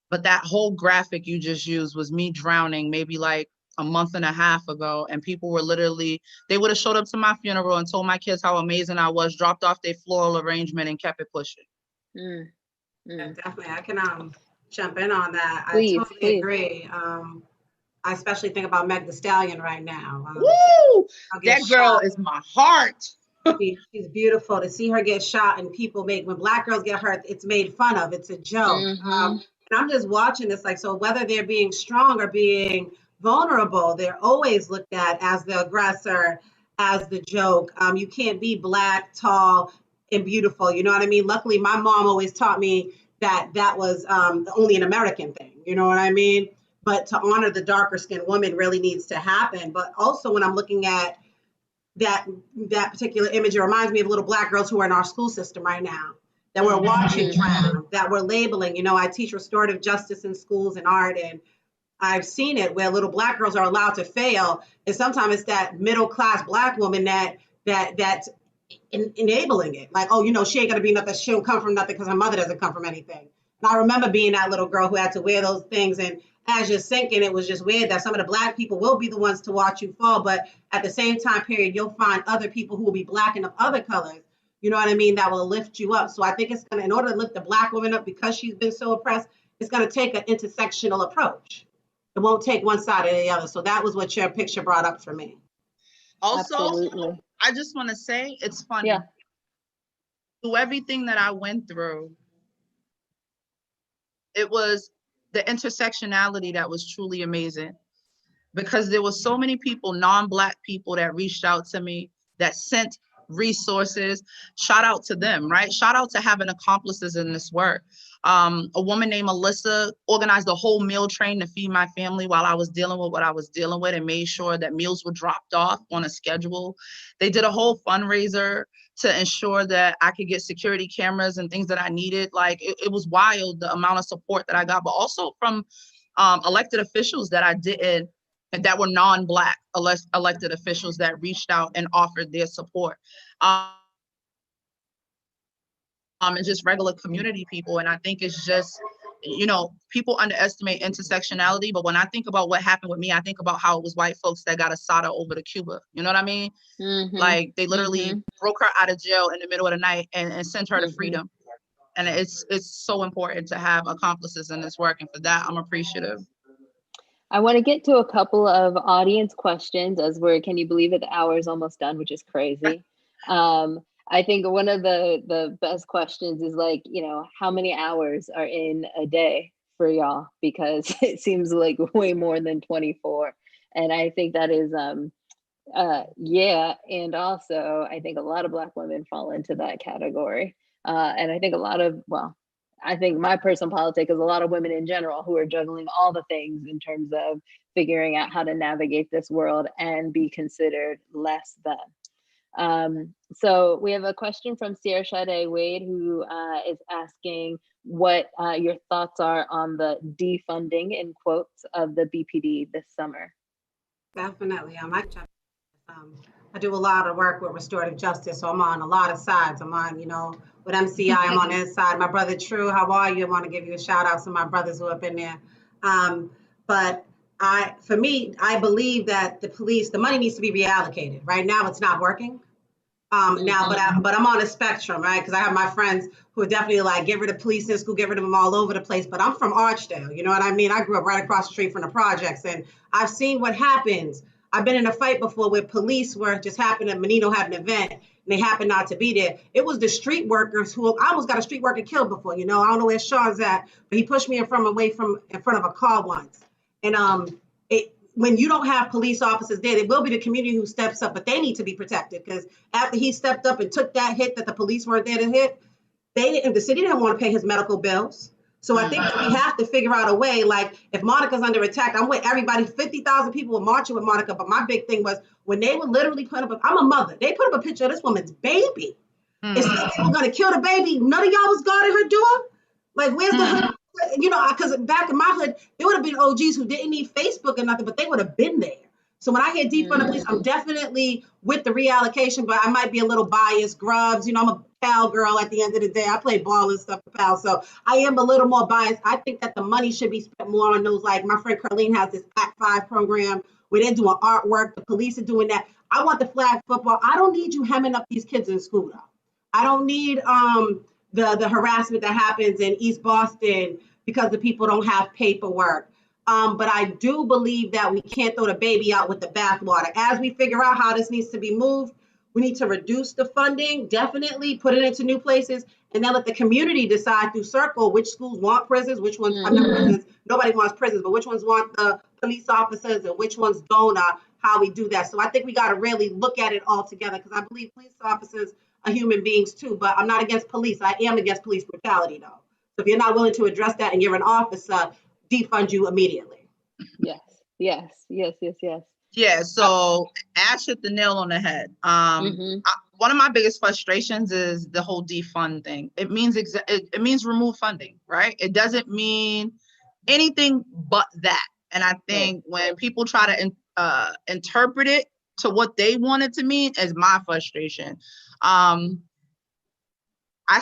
But that whole graphic you just used was me drowning maybe like a month and a half ago, and people were literally, they would have showed up to my funeral and told my kids how amazing I was, dropped off their floral arrangement and kept it pushing. Yeah, definitely. I can jump in on that. Please, I totally please. agree. I especially think about Meg Thee Stallion right now. Woo! That girl shot. is my heart. She's beautiful. To see her get shot and people when Black girls get hurt, it's made fun of. It's a joke. And I'm just watching this, like, so whether they're being strong or being vulnerable, they're always looked at as the aggressor, as the joke. You can't be Black, tall, and beautiful. You know what I mean? Luckily, my mom always taught me that that was only an American thing. You know what I mean? But to honor the darker skinned woman really needs to happen. But also when I'm looking at that particular image, it reminds me of little Black girls who are in our school system right now that we're watching drown, that we're labeling. You know, I teach restorative justice in schools and art, and I've seen it where little Black girls are allowed to fail, and sometimes it's that middle class Black woman that's enabling it. Like, oh, you know, she ain't gonna be nothing. She don't come from nothing because her mother doesn't come from anything. And I remember being that little girl who had to wear those things, and as you're sinking, it was just weird that some of the Black people will be the ones to watch you fall, but at the same time period, you'll find other people who will be Black and of other colors, you know what I mean, that will lift you up. So I think it's gonna, in order to lift the Black woman up because she's been so oppressed, it's gonna take an intersectional approach. It won't take one side or the other. So that was what your picture brought up for me. Also, Absolutely. I just want to say, it's funny. Yeah. Through everything that I went through, it was the intersectionality that was truly amazing, because there were so many people, non-Black people, that reached out to me, that sent resources. Shout out to them, right? Shout out to having accomplices in this work. A woman named Alyssa organized a whole meal train to feed my family while I was dealing with what I was dealing with, and made sure that meals were dropped off on a schedule. They did a whole fundraiser to ensure that I could get security cameras and things that I needed. Like, it was wild, the amount of support that I got, but also from elected officials that I didn't, and that were non-Black elected officials that reached out and offered their support. And just regular community people. And I think it's just, you know, people underestimate intersectionality, but when I think about what happened with me, I think about how it was white folks that got Assata over to Cuba. You know what I mean? Like, they literally broke her out of jail in the middle of the night and sent her to freedom. And it's so important to have accomplices in this work. And for that, I'm appreciative. I want to get to a couple of audience questions as can you believe it, the hour is almost done, which is crazy. I think one of the best questions is, like, you know, how many hours are in a day for y'all? Because it seems like way more than 24. And I think that is, yeah. And also, I think a lot of Black women fall into that category. And I think I think my personal politic is a lot of women in general who are juggling all the things in terms of figuring out how to navigate this world and be considered less than. So we have a question from Sierra Sade Wade, who is asking what your thoughts are on the defunding, in quotes, of the BPD this summer. Definitely. I do a lot of work with restorative justice, so I'm on a lot of sides. I'm on, you know, with MCI, I'm on his side. My brother True, how are you? I want to give you a shout out to my brothers who have been there. But for me, I believe that the money needs to be reallocated. Right now, it's not working. Now, but I'm on a spectrum, right? Because I have my friends who are definitely like, get rid of police in school, get rid of them all over the place. But I'm from Archdale, you know what I mean? I grew up right across the street from the projects, and I've seen what happens. I've been in a fight before where police happened at Menino had an event, and they happened not to be there. It was the street workers who, I almost got a street worker killed before, you know? I don't know where Sean's at, but he pushed me in front of a car once. And when you don't have police officers there, it will be the community who steps up, but they need to be protected, because after he stepped up and took that hit that the police weren't there to hit, the city didn't want to pay his medical bills. So I think that we have to figure out a way, like, if Monica's under attack, I'm with everybody, 50,000 people were marching with Monica, but my big thing was when they would literally put up, I'm a mother, they put up a picture of this woman's baby. Instead they were gonna kill the baby, none of y'all was guarding her door? Like, where's the hood? You know, because back in my hood, there would have been OGs who didn't need Facebook or nothing, but they would have been there. So when I hear defund the police, I'm definitely with the reallocation, but I might be a little biased. Grubs, you know, I'm a Pal girl at the end of the day. I play ball and stuff for Pal, so I am a little more biased. I think that the money should be spent more on those, like my friend Carlene has this Act 5 program where they're doing artwork, the police are doing that. I want the flag football. I don't need you hemming up these kids in school though. I don't need the harassment that happens in East Boston because the people don't have paperwork. But I do believe that we can't throw the baby out with the bathwater. As we figure out how this needs to be moved, we need to reduce the funding, definitely put it into new places, and then let the community decide through Circle which schools want prisons, which ones not prisons. Nobody wants prisons, but which ones want the police officers and which ones don't. How we do that. So I think we got to really look at it all together, because I believe police officers are human beings too. But I'm not against police. I am against police brutality though. So if you're not willing to address that and you're an officer, defund you immediately. Yes. Yeah, so Ash hit the nail on the head. One of my biggest frustrations is the whole defund thing. It means it means remove funding, right? It doesn't mean anything but that. And I think when people try to interpret it to what they want it to mean is my frustration. I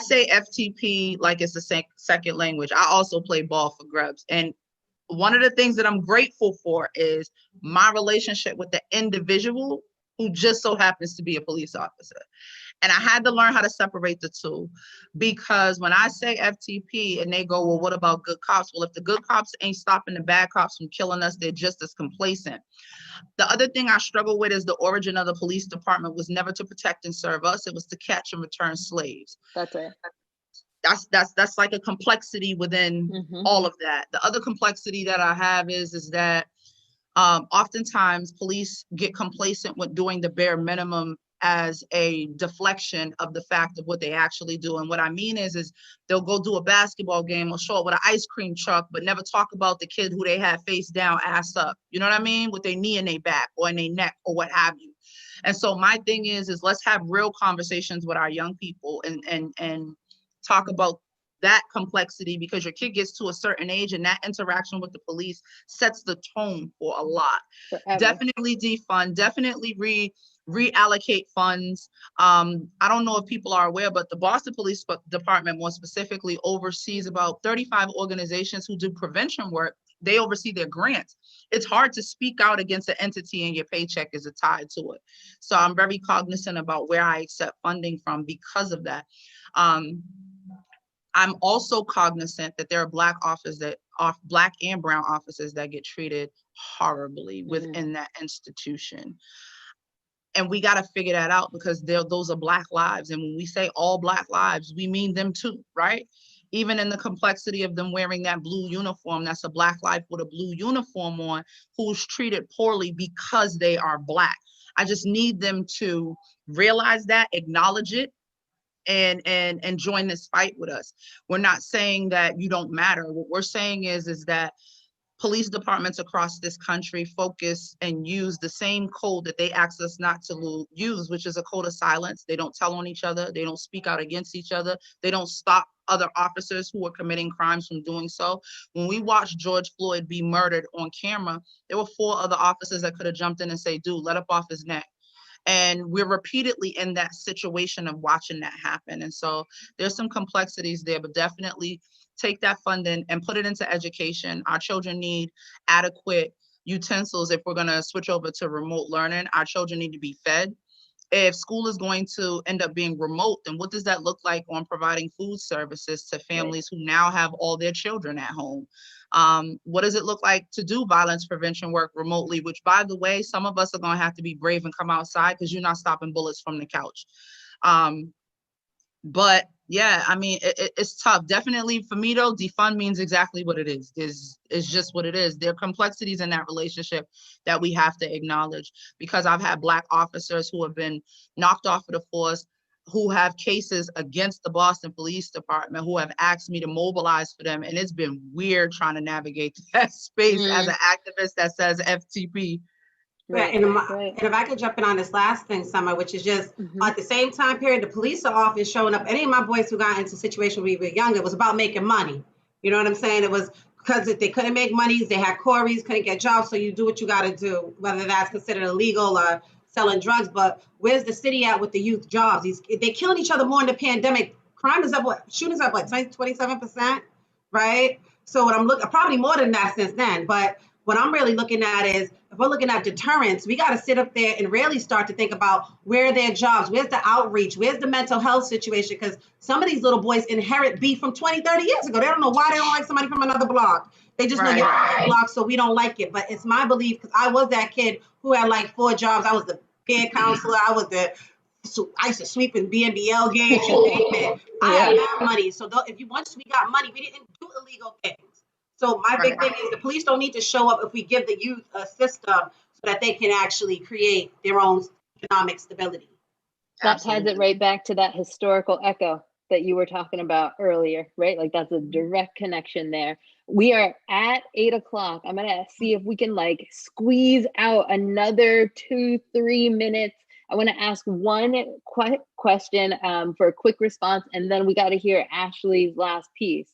say FTP like it's a second language. I also play ball for Grubs. And one of the things that I'm grateful for is my relationship with the individual who just so happens to be a police officer. And I had to learn how to separate the two, because when I say FTP and they go, well, what about good cops? Well, if the good cops ain't stopping the bad cops from killing us, they're just as complacent. The other thing I struggle with is the origin of the police department was never to protect and serve us. It was to catch and return slaves. That's it. That's like a complexity within all of that. The other complexity that I have is that oftentimes police get complacent with doing the bare minimum as a deflection of the fact of what they actually do. And what I mean is they'll go do a basketball game or show up with an ice cream truck, but never talk about the kid who they had face down, ass up. You know what I mean? With their knee in their back or in their neck or what have you. And so my thing is let's have real conversations with our young people and talk about that complexity, because your kid gets to a certain age and that interaction with the police sets the tone for a lot. Forever. Definitely defund, definitely reallocate funds. I don't know if people are aware, but the Boston Police Department more specifically oversees about 35 organizations who do prevention work. They oversee their grants. It's hard to speak out against an entity and your paycheck is tied to it. So I'm very cognizant about where I accept funding from because of that. I'm also cognizant that there are Black and brown officers that get treated horribly within that institution. And we got to figure that out, because those are Black lives. And when we say all Black lives, we mean them too, right? Even in the complexity of them wearing that blue uniform, that's a Black life with a blue uniform on, who's treated poorly because they are Black. I just need them to realize that, acknowledge it, and join this fight with us. We're not saying that you don't matter. What we're saying is that police departments across this country focus and use the same code that they ask us not to use, which is a code of silence. They don't tell on each other. They don't speak out against each other. They don't stop other officers who are committing crimes from doing so. When we watched George Floyd be murdered on camera, there were 4 other officers that could have jumped in and say, dude, let up off his neck. And we're repeatedly in that situation of watching that happen. And so there's some complexities there, but definitely take that funding and put it into education. Our children need adequate utensils. If we're going to switch over to remote learning, our children need to be fed. If school is going to end up being remote, then what does that look like on providing food services to families who now have all their children at home? What does it look like to do violence prevention work remotely, which, by the way, some of us are going to have to be brave and come outside, because you're not stopping bullets from the couch. But yeah, I mean, it's tough. Definitely for me though, defund means exactly what it is. It's just what it is. There are complexities in that relationship that we have to acknowledge, because I've had Black officers who have been knocked off of the force, who have cases against the Boston Police Department, who have asked me to mobilize for them. And it's been weird trying to navigate that space as an activist that says FTP. Right. And if I could jump in on this last thing, Summer, which is just at the same time period, the police are often showing up. Any of my boys who got into situations when we were younger, it was about making money. You know what I'm saying? It was because they couldn't make money, they had quarries, couldn't get jobs. So you do what you got to do, whether that's considered illegal or selling drugs. But where's the city at with the youth jobs? They're killing each other more in the pandemic. Crime is up, shootings up, 27%, right? So what I'm looking, probably more than that since then. But What I'm really looking at is, if we're looking at deterrence, we got to sit up there and really start to think about where are their jobs, where's the outreach, where's the mental health situation, because some of these little boys inherit beef from 20, 30 years ago. They don't know why they don't like somebody from another block. They just know you're from that block, so we don't like it. But it's my belief, because I was that kid who had like 4 jobs. I was the peer counselor. I used to sweep in BNBL games, you name it. I had that money. So once we got money, we didn't do illegal things. So my big thing is the police don't need to show up if we give the youth a system so that they can actually create their own economic stability. That ties it right back to that historical echo that you were talking about earlier, right? Like that's a direct connection there. We are at 8 o'clock. I'm gonna see if we can like squeeze out another 2-3 minutes. I want to ask one question for a quick response, and then we got to hear Ashley's last piece.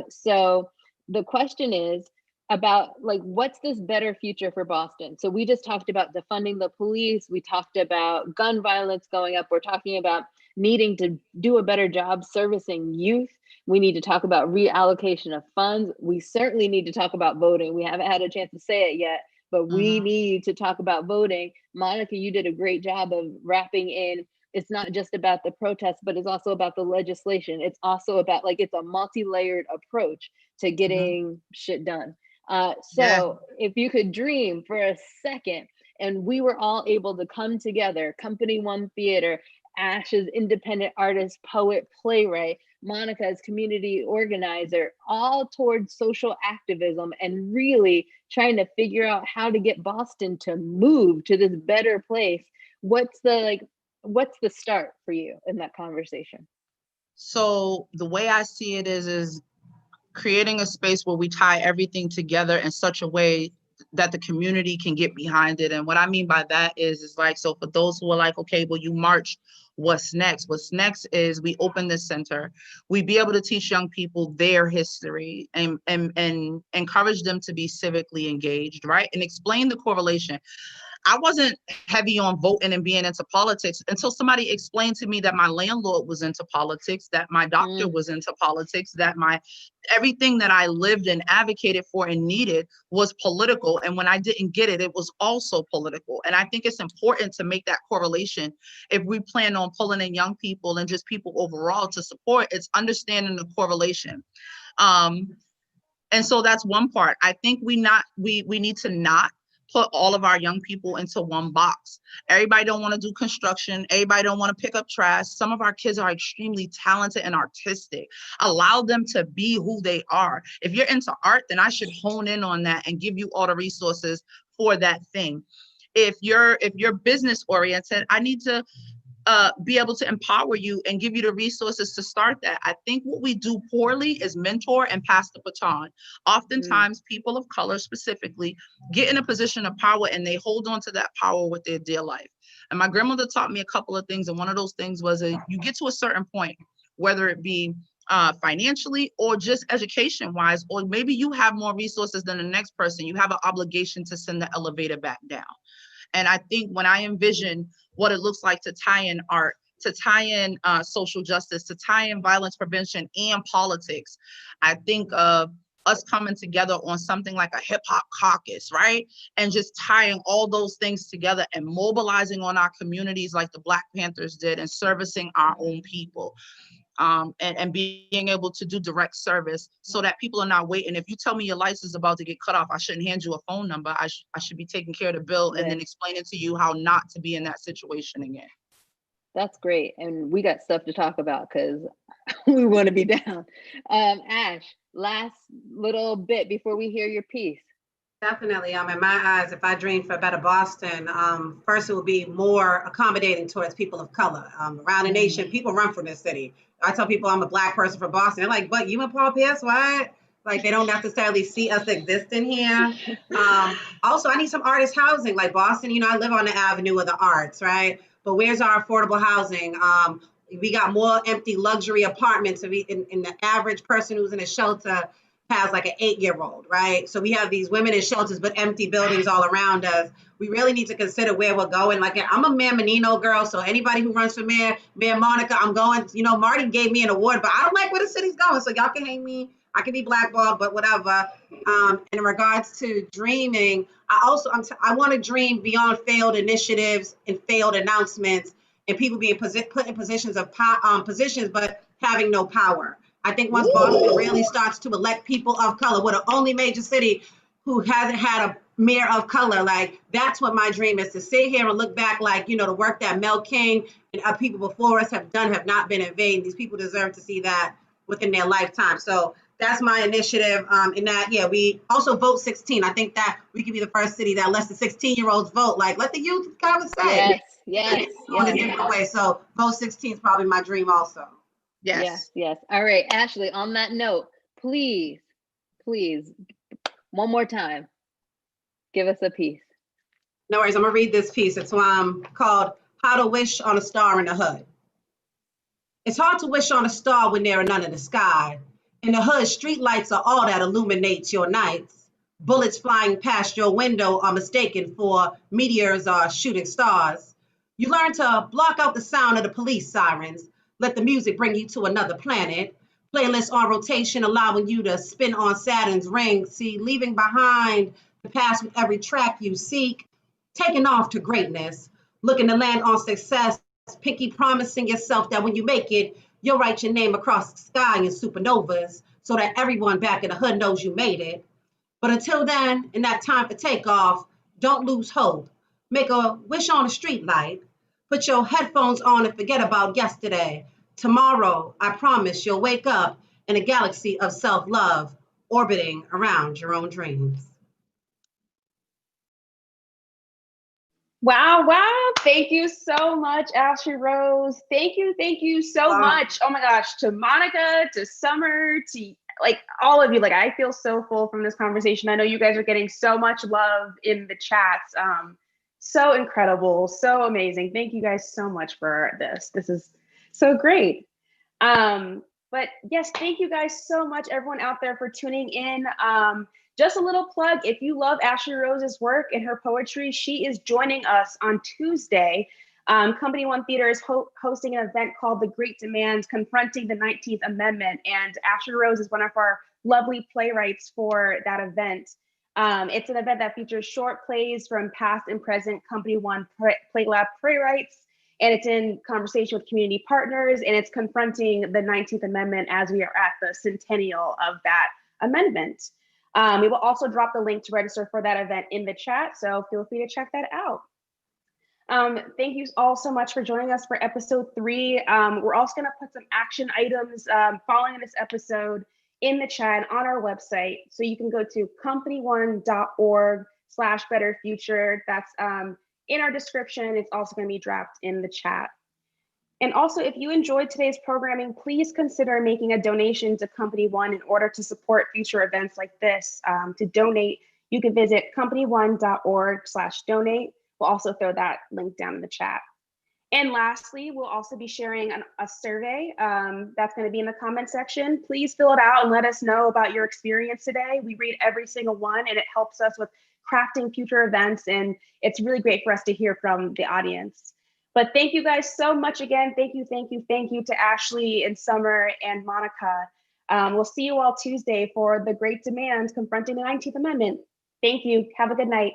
So the question is about like, what's this better future for Boston? So we just talked about defunding the police. We talked about gun violence going up. We're talking about needing to do a better job servicing youth. We need to talk about reallocation of funds. We certainly need to talk about voting. We haven't had a chance to say it yet, but we need to talk about voting. Monica, you did a great job of wrapping in. It's not just about the protests, but it's also about the legislation. It's also about like, it's a multi-layered approach to getting shit done. So if you could dream for a second, and we were all able to come together, Company One Theater, Ash's independent artist, poet, playwright, Monica's community organizer, all towards social activism and really trying to figure out how to get Boston to move to this better place. What's the start for you in that conversation? So the way I see it is creating a space where we tie everything together in such a way that the community can get behind it. And what I mean by that is like, so for those who are like, okay, well, you marched, what's next? What's next is we open this center. We be able to teach young people their history and encourage them to be civically engaged, right? And explain the correlation. I wasn't heavy on voting and being into politics until somebody explained to me that my landlord was into politics, that my doctor was into politics, that everything that I lived and advocated for and needed was political. And when I didn't get it, it was also political. And I think it's important to make that correlation. If we plan on pulling in young people and just people overall to support, it's understanding the correlation. And so that's one part. I think we need to not put all of our young people into one box. Everybody don't want to do construction. Everybody don't want to pick up trash. Some of our kids are extremely talented and artistic. Allow them to be who they are. If you're into art, then I should hone in on that and give you all the resources for that thing. If you're business oriented, I need to be able to empower you and give you the resources to start that. I think what we do poorly is mentor and pass the baton. Oftentimes, people of color specifically get in a position of power and they hold on to that power with their dear life. And my grandmother taught me a couple of things. And one of those things was you get to a certain point, whether it be financially or just education wise, or maybe you have more resources than the next person. You have an obligation to send the elevator back down. And I think when I envision what it looks like to tie in art, to tie in social justice, to tie in violence prevention and politics, I think of us coming together on something like a hip hop caucus, right? And just tying all those things together and mobilizing on our communities like the Black Panthers did and servicing our own people. And being able to do direct service so that people are not waiting. If you tell me your license is about to get cut off, I shouldn't hand you a phone number. I should be taking care of the bill and then explaining to you how not to be in that situation again. That's great. And we got stuff to talk about because we want to be down. Ash, last little bit before we hear your piece. Definitely. In my eyes, if I dream for a better Boston, first it will be more accommodating towards people of color. Around the nation, people run from this city. I tell people I'm a Black person from Boston. They're like, but you and Paul Pierce, what? Like, they don't necessarily see us existing here. Also, I need some artist housing. Like Boston, I live on the avenue of the arts, right? But where's our affordable housing? We got more empty luxury apartments. And the average person who's in a shelter has like an 8-year-old, right? So we have these women in shelters, but empty buildings all around us. We really need to consider where we're going. Like, I'm a Mayor Menino girl, so anybody who runs for Mayor Monica, I'm going, Marty gave me an award, but I don't like where the city's going, so y'all can hang me I can be blackballed, but whatever. In regards to dreaming, I want to dream beyond failed initiatives and failed announcements and people being put in positions of positions, but having no power. I think once Boston really starts to elect people of color, we're the only major city who hasn't had a mayor of color. Like, that's what my dream is, to sit here and look back, like, the work that Mel King and people before us have done have not been in vain. These people deserve to see that within their lifetime. So that's my initiative. In that, we also vote 16. I think that we could be the first city that lets the 16-year-olds vote. Like, let the youth kind of say. Yes. In a different way. So vote 16 is probably my dream also. Yes. All right, Ashley, on that note, please, one more time, give us a piece. No worries, I'm gonna read this piece. It's called How to Wish on a Star in the Hood. It's hard to wish on a star when there are none in the sky. In the hood, street lights are all that illuminates your nights. Bullets flying past your window are mistaken for meteors or shooting stars. You learn to block out the sound of the police sirens. Let the music bring you to another planet. Playlists on rotation, allowing you to spin on Saturn's ring. See, leaving behind the past with every track you seek. Taking off to greatness. Looking to land on success. Pinky promising yourself that when you make it, you'll write your name across the sky in supernovas so that everyone back in the hood knows you made it. But until then, in that time for takeoff, don't lose hope. Make a wish on a street light. Put your headphones on and forget about yesterday. Tomorrow, I promise you'll wake up in a galaxy of self-love, orbiting around your own dreams. Wow. Thank you so much, Ashley Rose. Thank you so much. Oh my gosh, to Monica, to Summer, to all of you. I feel so full from this conversation. I know you guys are getting so much love in the chats. So incredible, so amazing. Thank you guys so much for this. This is so great. But yes, thank you guys so much, everyone out there, for tuning in. Just a little plug, if you love Ashley Rose's work and her poetry, she is joining us on Tuesday. Company One Theater is hosting an event called The Great Demand, Confronting the 19th Amendment. And Ashley Rose is one of our lovely playwrights for that event. It's an event that features short plays from past and present Company One Playlab Playwrights, and it's in conversation with community partners, and it's confronting the 19th Amendment as we are at the centennial of that amendment. We will also drop the link to register for that event in the chat, so feel free to check that out. Thank you all so much for joining us for episode 3. We're also going to put some action items following this episode in the chat on our website. So you can go to company1.org/betterfuture. That's in our description. It's also going to be dropped in the chat. And also, if you enjoyed today's programming, please consider making a donation to Company One in order to support future events like this. To donate, you can visit company1.org/donate. We'll also throw that link down in the chat. And lastly, we'll also be sharing a survey that's going to be in the comment section. Please fill it out and let us know about your experience today. We read every single one, and it helps us with crafting future events. And it's really great for us to hear from the audience. But thank you guys so much again. Thank you to Ashley and Summer and Monica. We'll see you all Tuesday for The Great Demand, Confronting the 19th Amendment. Thank you. Have a good night.